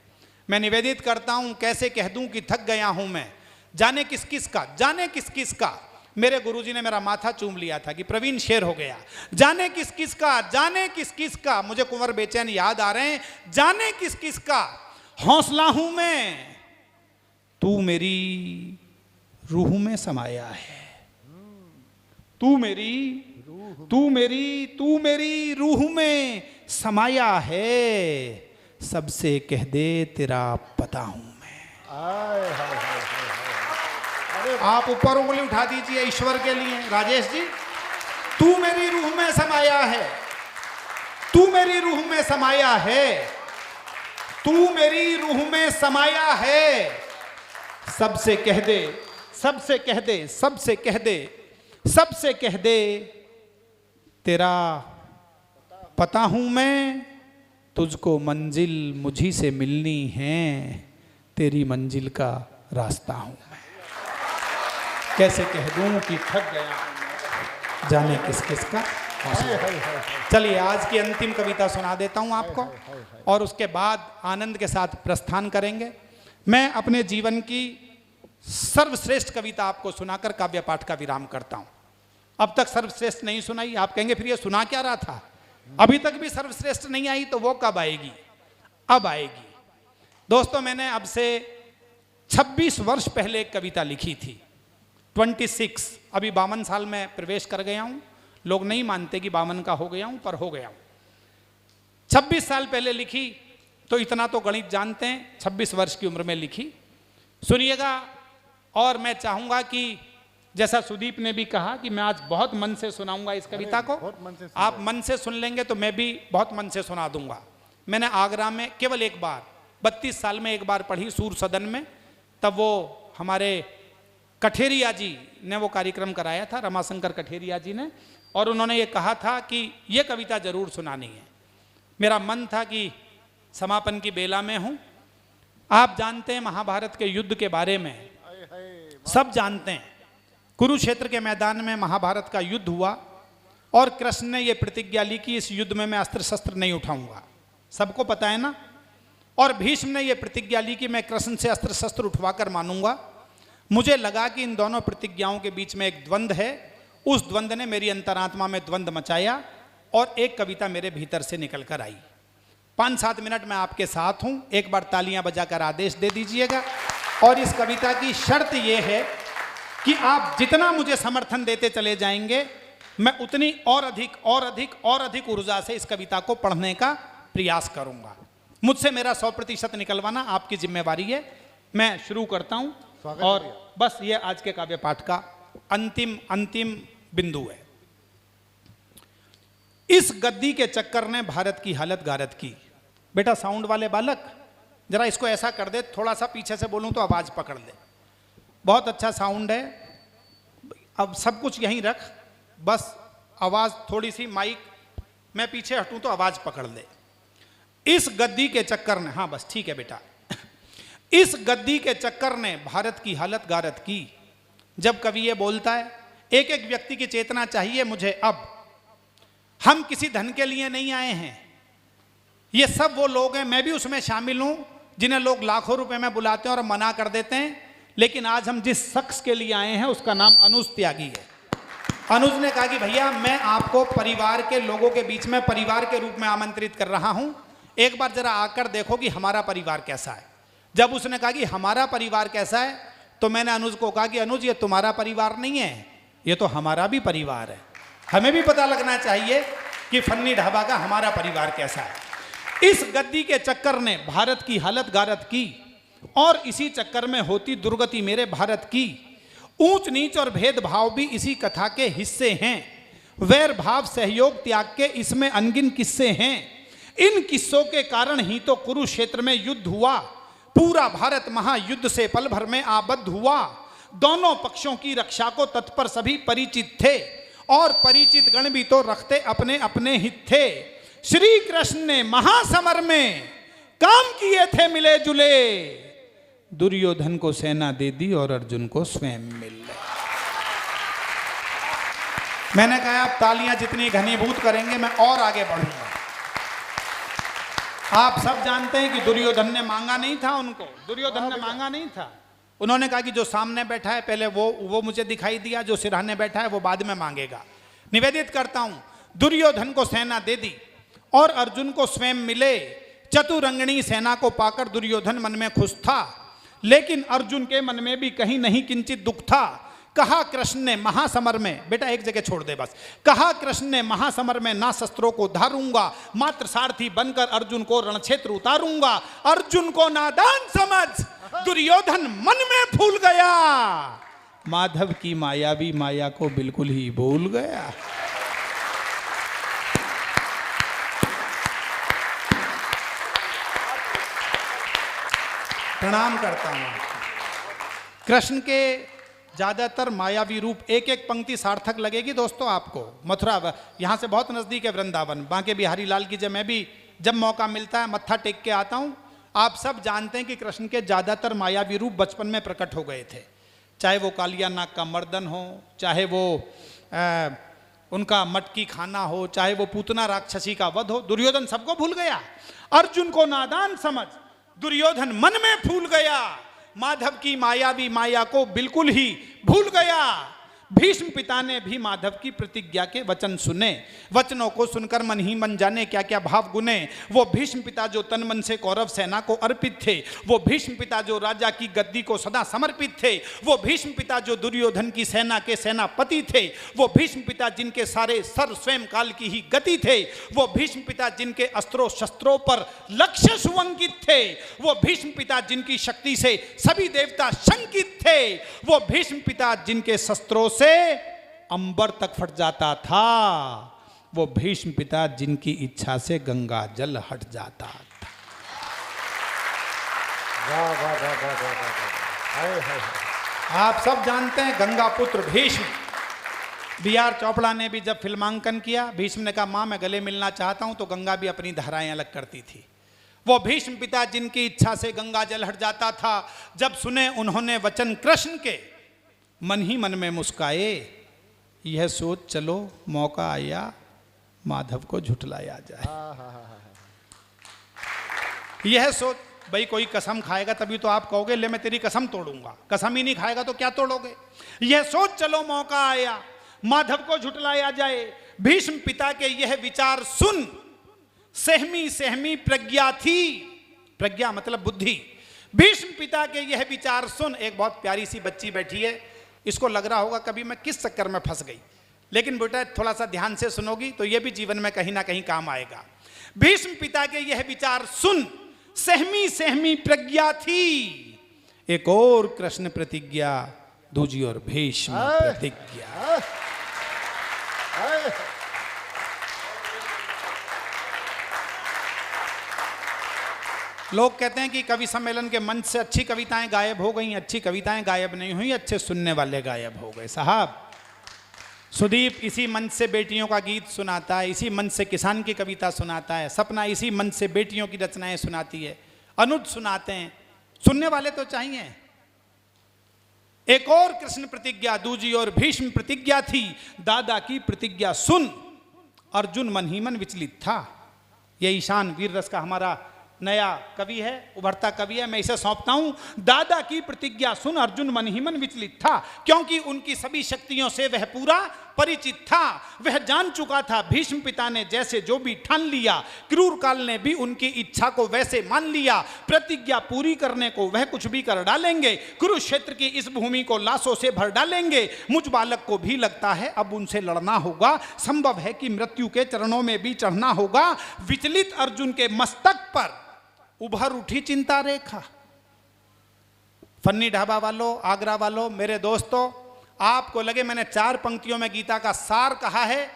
मैं निवेदित करता हूं, कैसे कह दूं कि थक गया हूं मैं, जाने किस किस का, जाने किस किस का। मेरे गुरुजी ने मेरा माथा चूम लिया था कि प्रवीण शेर हो गया। जाने किस किस का, जाने किस किस का, मुझे कुंवर बेचैन याद आ रहे हैं। जाने किस किस का हौसला हूं मैं, तू मेरी रूह में समाया है। तू मेरी रूह में समाया है, सबसे कह दे तेरा पता हूं मैं। आप ऊपर उंगली उठा दीजिए ईश्वर के लिए, राजेश जी। तू मेरी रूह में समाया है, तू मेरी रूह में समाया है, तू मेरी रूह में समाया है, सबसे कह दे, सबसे कह दे, सबसे कह दे, सबसे कह दे तेरा पता हूं मैं। तुझको मंजिल मुझी से मिलनी है, तेरी मंजिल का रास्ता हूं मैं। कैसे कह दूं कि थक गया हूं, जाने किस किस का। चलिए आज की अंतिम कविता सुना देता हूं आपको, और उसके बाद आनंद के साथ प्रस्थान करेंगे। मैं अपने जीवन की सर्वश्रेष्ठ कविता आपको सुनाकर काव्य पाठ का विराम करता हूं। अब तक सर्वश्रेष्ठ नहीं सुनाई, आप कहेंगे फिर ये सुना क्या रहा था, अभी तक भी सर्वश्रेष्ठ नहीं आई, तो वो कब आएगी? अब आएगी। दोस्तों, मैंने अब से 26 वर्ष पहले एक कविता लिखी थी, 26, अभी 52 साल में प्रवेश कर गया हूं। लोग नहीं मानते कि 52 का हो गया हूं, पर हो गया हूं। 26 साल पहले लिखी, तो इतना तो गणित जानते हैं, 26 वर्ष की उम्र में लिखी। सुनिएगा, और मैं चाहूंगा कि जैसा सुदीप ने भी कहा कि मैं आज बहुत मन से सुनाऊंगा इस कविता को, आप मन से सुन लेंगे तो मैं भी बहुत मन से सुना दूंगा। मैंने आगरा में केवल एक बार, 32 साल में एक बार पढ़ी, सूर सदन में। तब वो हमारे कठेरिया जी ने वो कार्यक्रम कराया था, रमाशंकर कठेरिया जी ने, और उन्होंने ये कहा था कि ये कविता जरूर सुनानी है। मेरा मन था कि समापन की बेला में हूँ। आप जानते हैं महाभारत के युद्ध के बारे में, सब जानते हैं। कुरुक्षेत्र के मैदान में महाभारत का युद्ध हुआ और कृष्ण ने यह प्रतिज्ञा ली कि इस युद्ध में मैं अस्त्र शस्त्र नहीं उठाऊंगा, सबको पता है ना। और भीष्म ने यह प्रतिज्ञा ली कि मैं कृष्ण से अस्त्र शस्त्र उठवाकर मानूंगा। मुझे लगा कि इन दोनों प्रतिज्ञाओं के बीच में एक द्वंद्व है, उस द्वंद्व ने मेरी अंतरात्मा में द्वंद्व मचाया और एक कविता मेरे भीतर से निकल कर आई। 5-7 मिनट मैं आपके साथ हूं, एक बार तालियां बजाकर आदेश दे दीजिएगा। और इस कविता की शर्त यह है कि आप जितना मुझे समर्थन देते चले जाएंगे, मैं उतनी और अधिक ऊर्जा से इस कविता को पढ़ने का प्रयास करूंगा। मुझसे मेरा 100% निकलवाना आपकी जिम्मेवारी है। मैं शुरू करता हूं, और बस ये आज के काव्य पाठ का अंतिम बिंदु है। इस गद्दी के चक्कर ने भारत की हालत गारत की। बेटा साउंड वाले बालक, जरा इसको ऐसा कर दे, थोड़ा सा पीछे से बोलूं तो आवाज पकड़ ले। बहुत अच्छा साउंड है, अब सब कुछ यहीं रख, बस आवाज थोड़ी सी, माइक मैं पीछे हटूं तो आवाज पकड़ ले। इस गद्दी के चक्कर ने, हाँ बस ठीक है बेटा, इस गद्दी के चक्कर ने भारत की हालत गारत की। जब कवि ये बोलता है, एक एक व्यक्ति की चेतना चाहिए मुझे अब, हम किसी धन के लिए नहीं आए हैं। ये सब वो लोग हैं, मैं भी उसमें शामिल हूं, जिन्हें लोग लाखों रुपए में बुलाते हैं और मना कर देते हैं। लेकिन आज हम जिस शख्स के लिए आए हैं उसका नाम अनुज त्यागी है। अनुज ने कहा कि भैया मैं आपको परिवार के लोगों के बीच में परिवार के रूप में आमंत्रित कर रहा हूं, एक बार जरा आकर देखो कि हमारा परिवार कैसा है। जब उसने कहा कि हमारा परिवार कैसा है, तो मैंने अनुज को कहा कि अनुज ये तुम्हारा परिवार नहीं है, ये तो हमारा भी परिवार है। हमें भी पता लगना चाहिए कि फन्नी ढाबा का हमारा परिवार कैसा है। इस गद्दी के चक्कर ने भारत की हालत गारत की, और इसी चक्कर में होती दुर्गति मेरे भारत की। ऊंच नीच और भेदभाव भी इसी कथा के हिस्से हैं, वैर भाव सहयोग त्याग के इसमें अनगिन किस्से हैं। इन किस्सों के कारण ही तो कुरुक्षेत्र में युद्ध हुआ, पूरा भारत महायुद्ध से पल भर में आबद्ध हुआ। दोनों पक्षों की रक्षा को तत्पर सभी परिचित थे, और परिचित गण भी तो रखते अपने अपने हित थे। श्री कृष्ण ने महासमर में काम किए थे मिले जुले, दुर्योधन को सेना दे दी और अर्जुन को स्वयं मिल गए। मैंने कहा आप तालियां जितनी घनीभूत करेंगे मैं और आगे बढ़ूंगा। आप सब जानते हैं कि दुर्योधन ने मांगा नहीं था उनको, दुर्योधन ने मांगा नहीं था। उन्होंने कहा कि जो सामने बैठा है पहले वो मुझे दिखाई दिया, जो सिरहाने बैठा है वो बाद में मांगेगा। निवेदित करता हूं, दुर्योधन को सेना दे दी और अर्जुन को स्वयं मिले। चतुरंगणी सेना को पाकर दुर्योधन मन में खुश था, लेकिन अर्जुन के मन में भी कहीं नहीं किंचित दुख था। कहा कृष्ण ने महासमर में, बेटा एक जगह छोड़ दे बस, कहा कृष्ण ने महासमर में ना शस्त्रों को धारूंगा, मात्र सारथी बनकर अर्जुन को रणक्षेत्र उतारूंगा। अर्जुन को नादान समझ दुर्योधन मन में फूल गया, माधव की मायावी माया को बिल्कुल ही भूल गया। प्रणाम करता हूं। कृष्ण के ज्यादातर मायावी रूप, एक एक पंक्ति सार्थक लगेगी दोस्तों आपको। मथुरा यहां से बहुत नजदीक है, वृंदावन, बांके बिहारी लाल की जब मैं भी जब मौका मिलता है मत्था टेक के आता हूं। आप सब जानते हैं कि कृष्ण के ज्यादातर मायावी रूप बचपन में प्रकट हो गए थे, चाहे वो कालिया नाग का मर्दन हो, चाहे वो उनका मटकी खाना हो, चाहे वो पूतना राक्षसी का वध हो। दुर्योधन सबको भूल गया। अर्जुन को नादान समझ दुर्योधन मन में फूल गया, माधव की मायावी माया को बिल्कुल ही भूल गया। भीष्म पिता ने भी माधव की प्रतिज्ञा के वचन सुने, वचनों को सुनकर मन ही मन जाने क्या क्या भाव गुने। वो भीष्म पिता जो तन मन से कौरव सेना को अर्पित थे, वो भीष्म पिता जो राजा की गद्दी को सदा समर्पित थे, वो भीष्म पिता जो दुर्योधन की सेना के सेनापति थे, वो भीष्म पिता जिनके सारे सर स्वयं काल की ही गति थे, वो भीष्म पिता जिनके अस्त्रों शस्त्रों पर लक्ष्य सुवंकित थे, वो भीष्म पिता जिनकी शक्ति से सभी देवता शंकित थे, वो भीष्म पिता जिनके शस्त्रों से अंबर तक फट जाता था, वो भीष्म पिता जिनकी इच्छा से गंगा जल हट जाता था। आप सब जानते हैं गंगा पुत्र भीष्म। बी.आर. चोपड़ा ने भी जब फिल्मांकन किया, भीष्म ने कहा मां मैं गले मिलना चाहता हूं, तो गंगा भी अपनी धाराएं अलग करती थी। वो भीष्म पिता जिनकी इच्छा से गंगा जल हट जाता था, जब सुने उन्होंने वचन कृष्ण के, मन ही मन में मुस्काए, यह सोच चलो मौका आया माधव को झुठलाया जाए। यह सोच, भाई कोई कसम खाएगा तभी तो आप कहोगे ले मैं तेरी कसम तोड़ूंगा, कसम ही नहीं खाएगा तो क्या तोड़ोगे। यह सोच चलो मौका आया माधव को झुठलाया जाए। भीष्म पिता के यह विचार सुन सहमी सहमी प्रज्ञा थी, प्रज्ञा मतलब बुद्धि। भीष्म पिता के यह विचार सुन, एक बहुत प्यारी सी बच्ची बैठी है, इसको लग रहा होगा कभी मैं किस चक्कर में फंस गई, लेकिन बेटा थोड़ा सा ध्यान से सुनोगी तो यह भी जीवन में कहीं ना कहीं काम आएगा। भीष्म पिता के यह विचार सुन सहमी सहमी प्रज्ञा थी, एक और कृष्ण प्रतिज्ञा दूजी और भीष्म प्रतिज्ञा। लोग कहते हैं कि कवि सम्मेलन के मंच से अच्छी कविताएं गायब हो गई। अच्छी कविताएं गायब नहीं हुई, अच्छे सुनने वाले गायब हो गए। साहब सुदीप इसी मंच से बेटियों का गीत सुनाता है, इसी मंच से किसान की कविता सुनाता है, सपना इसी मंच से बेटियों की रचनाएं सुनाती है, अनुज सुनाते हैं, सुनने वाले तो चाहिए। एक और कृष्ण प्रतिज्ञा दूजी और भीष्म प्रतिज्ञा थी, दादा की प्रतिज्ञा सुन। अर्जुन मन ही मन विचलित था। यह ईशान वीर रस का हमारा नया कवि है, उभरता कवि है, मैं इसे सौंपता हूं। दादा की प्रतिज्ञा सुन अर्जुन मन ही मन विचलित था, क्योंकि उनकी सभी शक्तियों से वह पूरा परिचित था। वह जान चुका था भीष्म पिता ने जैसे जो भी ठान लिया, क्रूर काल ने भी उनकी इच्छा को वैसे मान लिया। प्रतिज्ञा पूरी करने को वह कुछ भी कर डालेंगे, कुरुक्षेत्र की इस भूमि को लाशों से भर डालेंगे। मुझ बालक को भी लगता है अब उनसे लड़ना होगा, संभव है कि मृत्यु के चरणों में भी चढ़ना होगा। विचलित अर्जुन के मस्तक पर उभर उठी चिंता रेखा। फन्नी ढाबा वालों, आगरा वालों, मेरे दोस्तों, आपको लगे मैंने 4 पंक्तियों में गीता का सार कहा है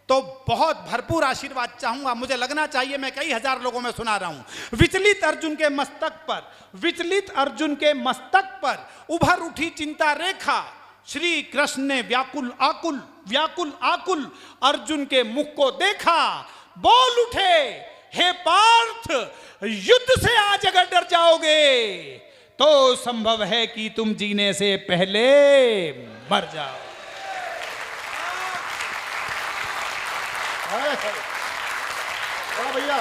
तो बहुत भरपूर आशीर्वाद चाहूंगा। मुझे लगना चाहिए मैं कई हजार लोगों में सुना रहा हूं। विचलित अर्जुन के मस्तक पर, विचलित अर्जुन के मस्तक पर उभर उठी चिंता रेखा। श्री कृष्ण ने व्याकुल आकुल, व्याकुल आकुल अर्जुन के मुख को देखा, बोल उठे, हे पार्थ, युद्ध से आज अगर डर जाओगे तो संभव है कि तुम जीने से पहले मर जाओ। भैया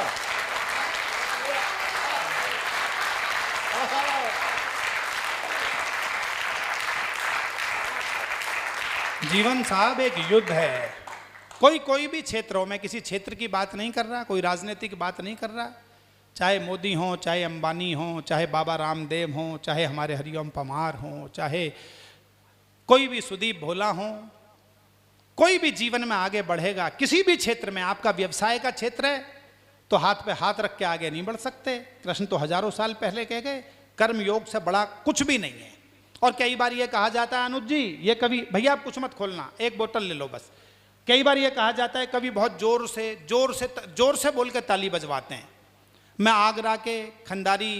जीवन साहब एक युद्ध है। कोई भी क्षेत्रों में किसी क्षेत्र की बात नहीं कर रहा, कोई राजनीतिक की बात नहीं कर रहा, चाहे मोदी हो, चाहे अंबानी हो, चाहे बाबा रामदेव हो, चाहे हमारे हरिओम परमार हो, चाहे कोई भी सुदीप भोला हो, कोई भी जीवन में आगे बढ़ेगा। किसी भी क्षेत्र में, आपका व्यवसाय का क्षेत्र है तो हाथ पे हाथ रख के आगे नहीं बढ़ सकते। कृष्ण तो हजारों साल पहले कह गए कर्म योग से बड़ा कुछ भी नहीं है। और कई बार ये कहा जाता है, अनुज जी ये कवि, भैया आप कुछ मत खोलना, एक बोतल ले लो बस। कई बार ये कहा जाता है कवि बहुत जोर से बोल के ताली बजवाते हैं। मैं आगरा के खंडारी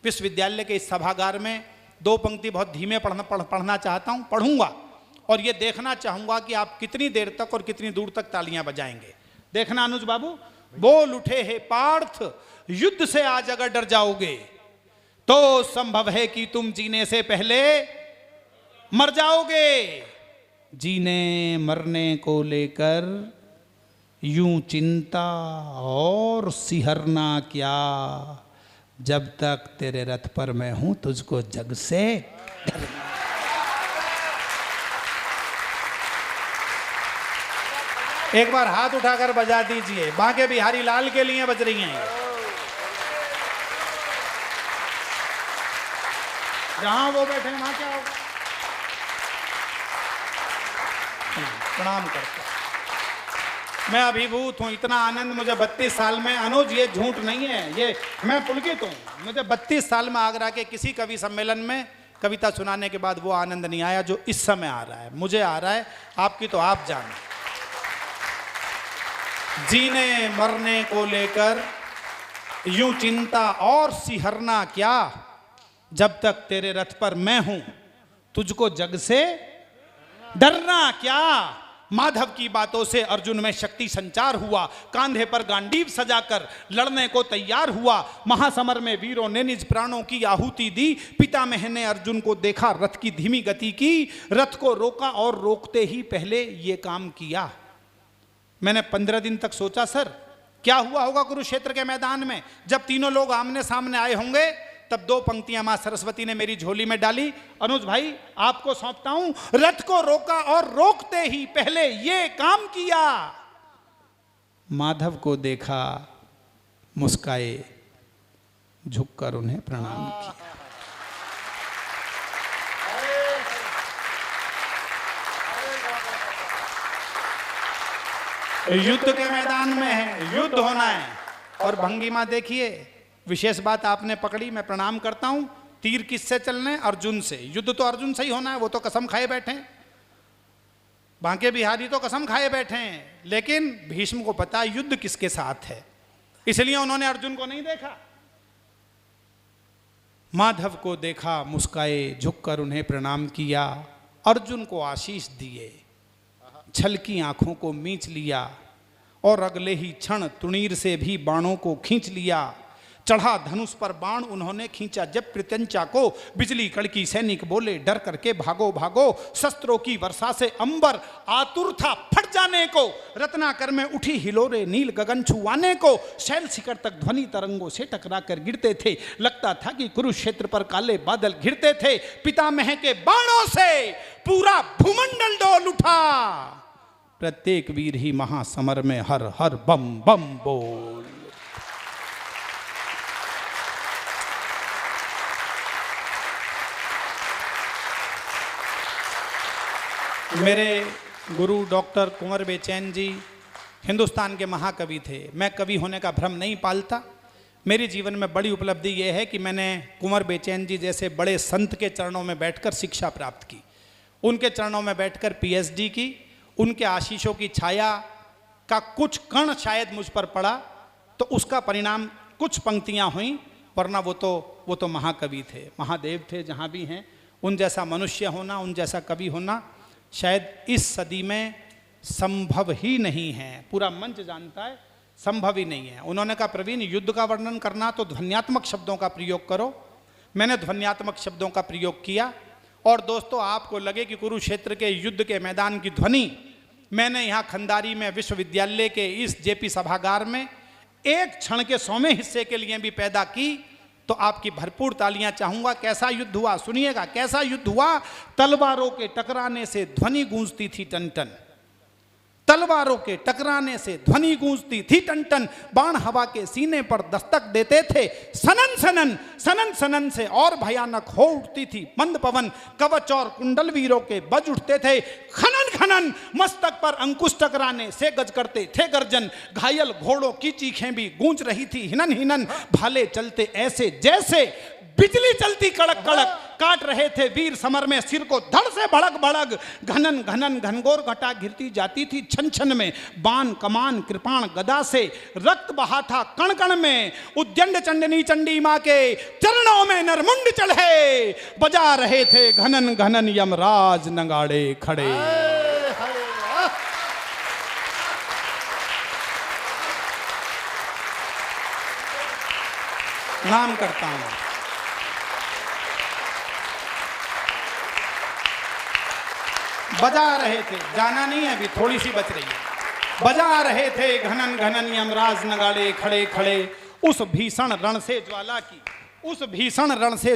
विश्वविद्यालय के इस सभागार में 2 पंक्ति बहुत धीमे पढ़ना चाहता हूँ, पढ़ूंगा और ये देखना चाहूंगा कि आप कितनी देर तक और कितनी दूर तक तालियां बजाएंगे। देखना अनुज बाबू। बोल उठे हे पार्थ, युद्ध से आज अगर डर जाओगे तो संभव है कि तुम जीने से पहले मर जाओगे। जीने मरने को लेकर यूं चिंता और सिहरना क्या, जब तक तेरे रथ पर मैं हूं तुझको जग से एक बार हाथ उठाकर बजा दीजिए। बांके बिहारी लाल के लिए बज रही हैं। जहां वो बैठे वहां क्या होगा। प्रणाम करता मैं अभिभूत हूं। इतना आनंद मुझे 32 साल में, अनुज ये झूठ नहीं है, ये मैं पुलकित हूं। मुझे 32 साल में आगरा के किसी कवि सम्मेलन में कविता सुनाने के बाद वो आनंद नहीं आया जो इस समय आ रहा है। मुझे आ रहा है, आपकी तो आप जाने। जीने मरने को लेकर यूं चिंता और सिहरना क्या, जब तक तेरे रथ पर मैं हूं तुझको जग से डरना क्या। माधव की बातों से अर्जुन में शक्ति संचार हुआ, कांधे पर गांडीव सजाकर लड़ने को तैयार हुआ। महासमर में वीरों ने निज प्राणों की आहुति दी। पितामह ने अर्जुन को देखा, रथ की धीमी गति की, रथ को रोका और रोकते ही पहले ये काम किया। मैंने 15 दिन तक सोचा सर क्या हुआ होगा कुरुक्षेत्र के मैदान में जब तीनों लोग आमने सामने आए होंगे। तब 2 पंक्तियां मां सरस्वती ने मेरी झोली में डाली। अनुज भाई आपको सौंपता हूं, रथ को रोका और रोकते ही पहले ये काम किया। माधव को देखा, मुस्काए, झुककर उन्हें प्रणाम किया। युद्ध के मैदान में है, युद्ध होना है। और भंगिमा देखिए, विशेष बात आपने पकड़ी, मैं प्रणाम करता हूं। तीर किससे चलने? अर्जुन से। युद्ध तो अर्जुन से ही होना है, वो तो कसम खाए बैठे हैं। बांके बिहारी तो कसम खाए बैठे हैं, लेकिन भीष्म को पता युद्ध किसके साथ है, इसलिए उन्होंने अर्जुन को नहीं देखा। माधव को देखा, मुस्काए, झुककर उन्हें प्रणाम किया, अर्जुन को आशीष दिए, छलकी आंखों को मींच लिया और अगले ही क्षण तुणीर से भी बाणों को खींच लिया। चढ़ा धनुष पर बाण उन्होंने खींचा जब प्रत्यंचा को, बिजली कड़की सैनिक बोले डर करके भागो भागो। शस्त्रों की वर्षा से अंबर आतुर था फट जाने को, रत्नाकर में उठी हिलोरे नील गगन छुआने को। शैल शिखर तक ध्वनि तरंगों से टकरा कर गिरते थे, लगता था कि कुरुक्षेत्र पर काले बादल घिरते थे। पितामह के बाणों से पूरा भूमंडल डोल उठा, प्रत्येक वीर ही महासमर में हर हर बम बम बोल। मेरे गुरु डॉक्टर कुंवर बेचैन जी हिंदुस्तान के महाकवि थे। मैं कवि होने का भ्रम नहीं पालता। मेरे जीवन में बड़ी उपलब्धि यह है कि मैंने कुंवर बेचैन जी जैसे बड़े संत के चरणों में बैठकर शिक्षा प्राप्त की, उनके चरणों में बैठकर पीएचडी की। उनके आशीषों की छाया का कुछ कण शायद मुझ पर पड़ा, तो उसका परिणाम कुछ पंक्तियां हुई, वरना वो तो महाकवि थे, महादेव थे जहाँ भी हैं। उन जैसा मनुष्य होना, उन जैसा कवि होना शायद इस सदी में संभव ही नहीं है। पूरा मंच जानता है संभव ही नहीं है। उन्होंने कहा प्रवीण, युद्ध का वर्णन करना तो ध्वन्यात्मक शब्दों का प्रयोग करो। मैंने ध्वन्यात्मक शब्दों का प्रयोग किया और दोस्तों आपको लगे कि कुरुक्षेत्र के युद्ध के मैदान की ध्वनि मैंने यहाँ खंडारी में विश्वविद्यालय के इस जेपी सभागार में एक क्षण के 100वें हिस्से के लिए भी पैदा की, तो आपकी भरपूर तालियां चाहूंगा। कैसा युद्ध हुआ सुनिएगा, कैसा युद्ध हुआ। तलवारों के टकराने से ध्वनि गूंजती थी टन टन, तलवारों के टकराने से ध्वनि गूंजती थी टन टन। बाण हवा के सीने पर दस्तक देते थे, सनन सनन सनन सनन से और भयानक हो उठती थी मंद पवन। कवच और कुंडल वीरों के बज उठते थे, खनन खनन मस्तक पर अंकुश टकराने से गज करते थे गर्जन। घायल घोड़ों की चीखें भी गूंज रही थी हिनन हिनन। भाले चलते ऐसे जैसे बिजली चलती कड़क कड़क, काट रहे थे वीर समर में सिर को धड़ से भड़क भड़क। घनन घनन घनघोर घटा घिरती जाती थी छन छन में। बाण कमान कृपाण गदा से रक्त बहा था कण कण में। उद्यंड चंडनी चंडी माँ के चरणों में नरमुंड चढ़े, बजा रहे थे घनन घनन यमराज नगाड़े खड़े। नाम करता हूं। बजा रहे थे, जाना नहीं है अभी, थोड़ी सी बच रही है। बजा रहे थे घनन घनन यमराज नगाड़े खड़े खड़े। उस भीषण रण से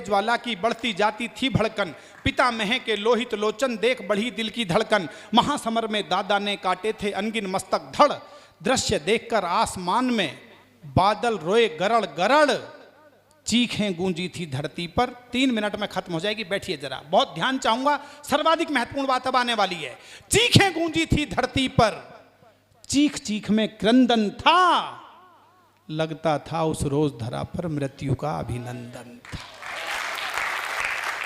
ज्वाला की बढ़ती जाती थी भड़कन। पितामह के लोहित लोचन देख बढ़ी दिल की धड़कन। महासमर में दादा ने काटे थे अनगिन मस्तक धड़। दृश्य देखकर आसमान में बादल रोए गरड़ गरड़। चीखें गूंजी थी धरती पर। 3 मिनट में खत्म हो जाएगी, बैठिए जरा, बहुत ध्यान चाहूंगा, सर्वाधिक महत्वपूर्ण बात अब आने वाली है। चीखें गूंजी थी धरती पर, चीख चीख में क्रंदन था, लगता था उस रोज धरा पर मृत्यु का अभिनंदन था।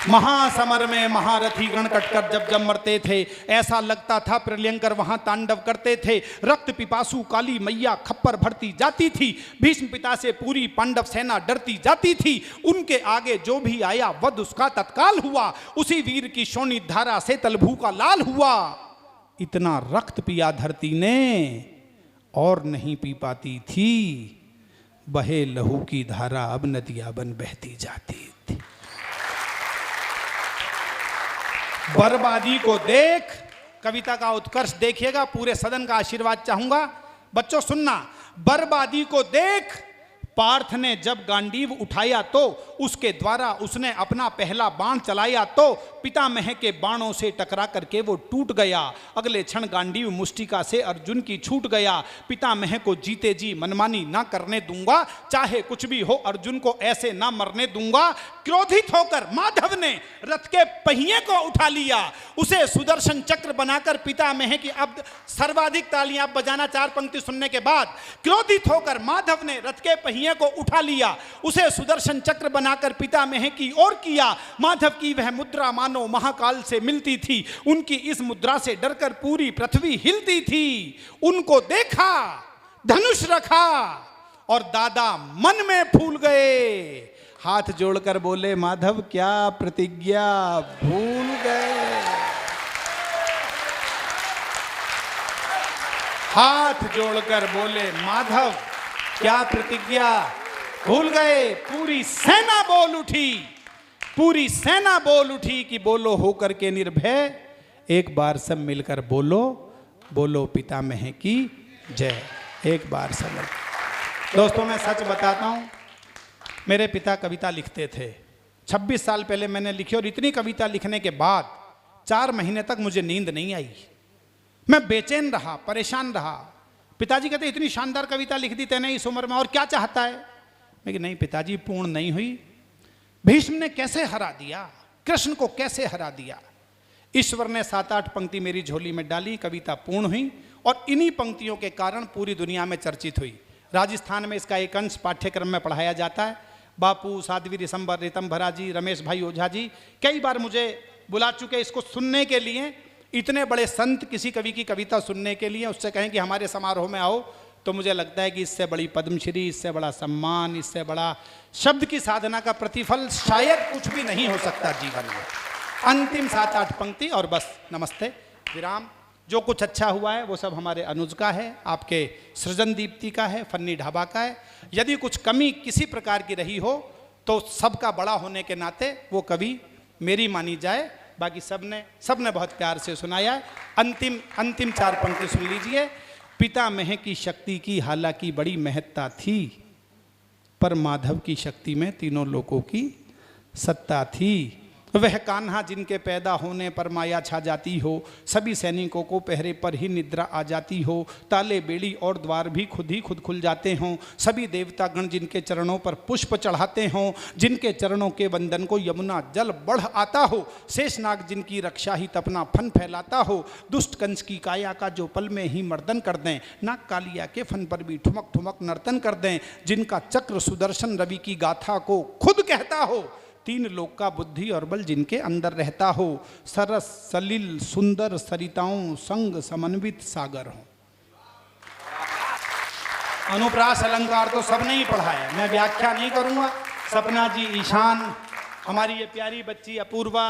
महासमर में महारथी गण कटकर जब जब मरते थे, ऐसा लगता था प्रलयंकर वहां तांडव करते थे। रक्त पिपासु काली मैया खप्पर भरती जाती थी। भीष्म पिता से पूरी पांडव सेना डरती जाती थी। उनके आगे जो भी आया वध उसका तत्काल हुआ। उसी वीर की शोणित धारा से तलभू का लाल हुआ। इतना रक्त पिया धरती ने और नहीं पी पाती थी। बहे लहू की धारा अब नदियां बन बहती जाती थी। बर्बादी को देख, कविता का उत्कर्ष देखिएगा, पूरे सदन का आशीर्वाद चाहूंगा। बच्चों सुनना, बर्बादी को देख पार्थ ने जब गांडीव उठाया तो उसके द्वारा उसने अपना पहला बाण चलाया तो पितामह के बाणों से टकरा करके वो टूट गया। अगले क्षण गांडीव मुष्टिका से अर्जुन की छूट गया। पितामह को जीते जी मनमानी ना करने दूंगा, चाहे कुछ भी हो अर्जुन को ऐसे ना मरने दूंगा। क्रोधित होकर माधव ने रथ के पहिए को उठा लिया, उसे सुदर्शन चक्र बनाकर पितामह की, अब सर्वाधिक तालियां बजाना 4 पंक्ति सुनने के बाद। क्रोधित होकर माधव ने रथ के पहिए को उठा लिया, उसे सुदर्शन चक्र बनाकर पितामह की ओर किया। माधव की वह मुद्रा मानो महाकाल से मिलती थी। उनकी इस मुद्रा से डरकर पूरी पृथ्वी हिलती थी। उनको देखा, धनुष रखा और दादा मन में फूल गए। हाथ जोड़कर बोले, माधव क्या प्रतिज्ञा भूल गए। हाथ जोड़कर बोले, माधव क्या प्रतिज्ञा भूल गए। पूरी सेना बोल उठी, पूरी सेना बोल उठी कि बोलो होकर के निर्भय, एक बार सब मिलकर बोलो, बोलो पितामह की जय। एक बार सब। दोस्तों मैं सच बताता हूं, मेरे पिता कविता लिखते थे। 26 साल पहले मैंने लिखी और इतनी कविता लिखने के बाद 4 महीने तक मुझे नींद नहीं आई। मैं बेचैन रहा, परेशान रहा। पिताजी कहते इतनी शानदार कविता लिख दी तैने इस उम्र में, और क्या चाहता है। मैं कि नहीं पिताजी, पूर्ण नहीं हुई। भीष्म ने कैसे हरा दिया, कृष्ण को कैसे हरा दिया। ईश्वर ने 7-8 पंक्ति मेरी झोली में डाली, कविता पूर्ण हुई और इन्हीं पंक्तियों के कारण पूरी दुनिया में चर्चित हुई। राजस्थान में इसका एक अंश पाठ्यक्रम में पढ़ाया जाता है। बापू, साध्वी रिसंबर, रितंभरा जी, रमेश भाई ओझा जी कई बार मुझे बुला चुके इसको सुनने के लिए। इतने बड़े संत किसी कवि की कविता सुनने के लिए, उससे कहें कि हमारे समारोह में आओ, तो मुझे लगता है कि इससे बड़ी पद्मश्री, इससे बड़ा सम्मान, इससे बड़ा शब्द की साधना का प्रतिफल शायद कुछ भी नहीं हो सकता जीवन में। अंतिम 7-8 पंक्ति और बस नमस्ते विराम। जो कुछ अच्छा हुआ है वो सब हमारे अनुज का है, आपके सृजन दीप्ति का है, फन्नी ढाबा का है। यदि कुछ कमी किसी प्रकार की रही हो तो सबका बड़ा होने के नाते वो कवि मेरी मानी जाए। बाकी सबने बहुत प्यार से सुनाया। अंतिम 4 पंक्ति सुन लीजिए। पितामह की शक्ति की हालांकि बड़ी महत्ता थी, पर माधव की शक्ति में तीनों लोकों की सत्ता थी। वह कान्हा जिनके पैदा होने पर माया छा जाती हो, सभी सैनिकों को पहरे पर ही निद्रा आ जाती हो, ताले बेड़ी और द्वार भी खुद ही खुद खुल जाते हों, सभी देवता गण जिनके चरणों पर पुष्प चढ़ाते हों, जिनके चरणों के वंदन को यमुना जल बढ़ आता हो, शेषनाग जिनकी रक्षा ही तपना फन फैलाता हो, दुष्ट कंस की काया का जो पल में ही मर्दन कर दें, नाग कालिया के फन पर भी ठुमक ठुमक नर्तन कर दें, जिनका चक्र सुदर्शन रवि की गाथा को खुद कहता हो, 3 लोक का बुद्धि और बल जिनके अंदर रहता हो, सरस सलिल सुंदर सरिताओं संग समन्वित सागर हो। अनुप्रास अलंकार तो सबने ही पढ़ा है, मैं व्याख्या नहीं करूंगा। सपना जी, ईशान, हमारी ये प्यारी बच्ची अपूर्वा,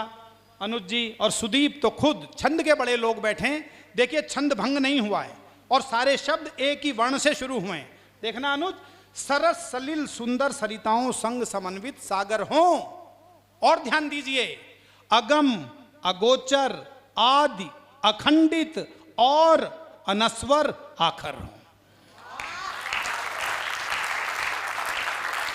अनुज जी और सुदीप तो खुद छंद के बड़े लोग बैठे हैं। देखिए छंद भंग नहीं हुआ है और सारे शब्द एक ही वर्ण से शुरू हुए हैं। देखना अनुज, सरस सलिल सुंदर सरिताओं संग समन्वित सागर हो। और ध्यान दीजिए, अगम अगोचर आदि अखंडित और अनस्वर आखर हो।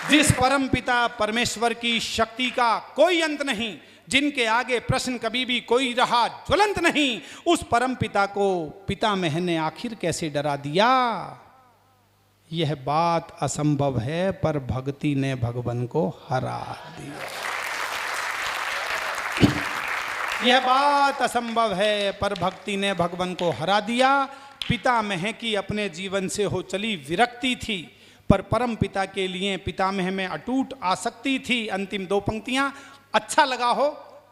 जिस परम पिता परमेश्वर की शक्ति का कोई अंत नहीं, जिनके आगे प्रश्न कभी भी कोई रहा ज्वलंत नहीं, उस परम पिता को पितामह ने आखिर कैसे डरा दिया। यह बात असंभव है, पर भक्ति ने भगवान को हरा दिया। यह बात असंभव है, पर भक्ति ने भगवान को हरा दिया। पितामह की अपने जीवन से हो चली विरक्ति थी, पर परम पिता के लिए पितामह में अटूट आसक्ति थी। अंतिम दो पंक्तियां, अच्छा लगा हो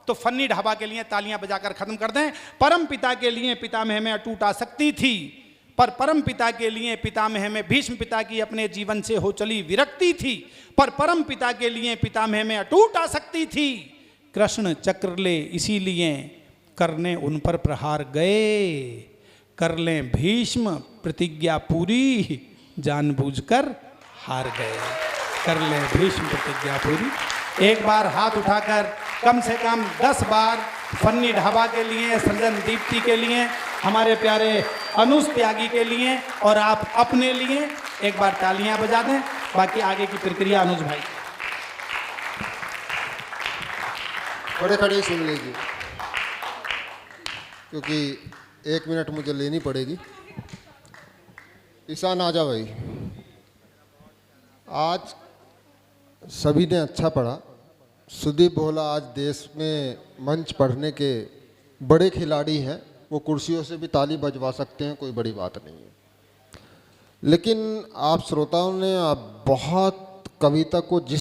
तो फन्नी ढाबा के लिए तालियां बजाकर खत्म कर दें। परम पिता के लिए पितामह में अटूट आसक्ति थी, पर परम पिता के लिए पितामह में भीष्म पिता की अपने जीवन से हो चली विरक्ति थी, पर परम पिता के लिए पितामह में अटूट आसक्ति थी। कृष्ण चक्र ले इसीलिए करने उन पर प्रहार गए, कर लें भीष्म प्रतिज्ञा पूरी, जानबूझकर हार गए। कर लें भीष्म प्रतिज्ञा पूरी। एक बार हाथ उठाकर कम से कम 10 बार फन्नी ढाबा के लिए, सृजन दीप्ति के लिए, हमारे प्यारे अनुज त्यागी के लिए और आप अपने लिए एक बार तालियां बजा दें। बाकी आगे की प्रक्रिया अनुज भाई। खड़े खड़े सुन लीजिए, क्योंकि 1 मिनट मुझे लेनी पड़ेगी। ईशान आजा भाई। आज सभी ने अच्छा पढ़ा। सुदीप बोला आज देश में मंच पढ़ने के बड़े खिलाड़ी हैं, वो कुर्सियों से भी ताली बजवा सकते हैं, कोई बड़ी बात नहीं है। लेकिन आप श्रोताओं ने आप बहुत कविता को जिस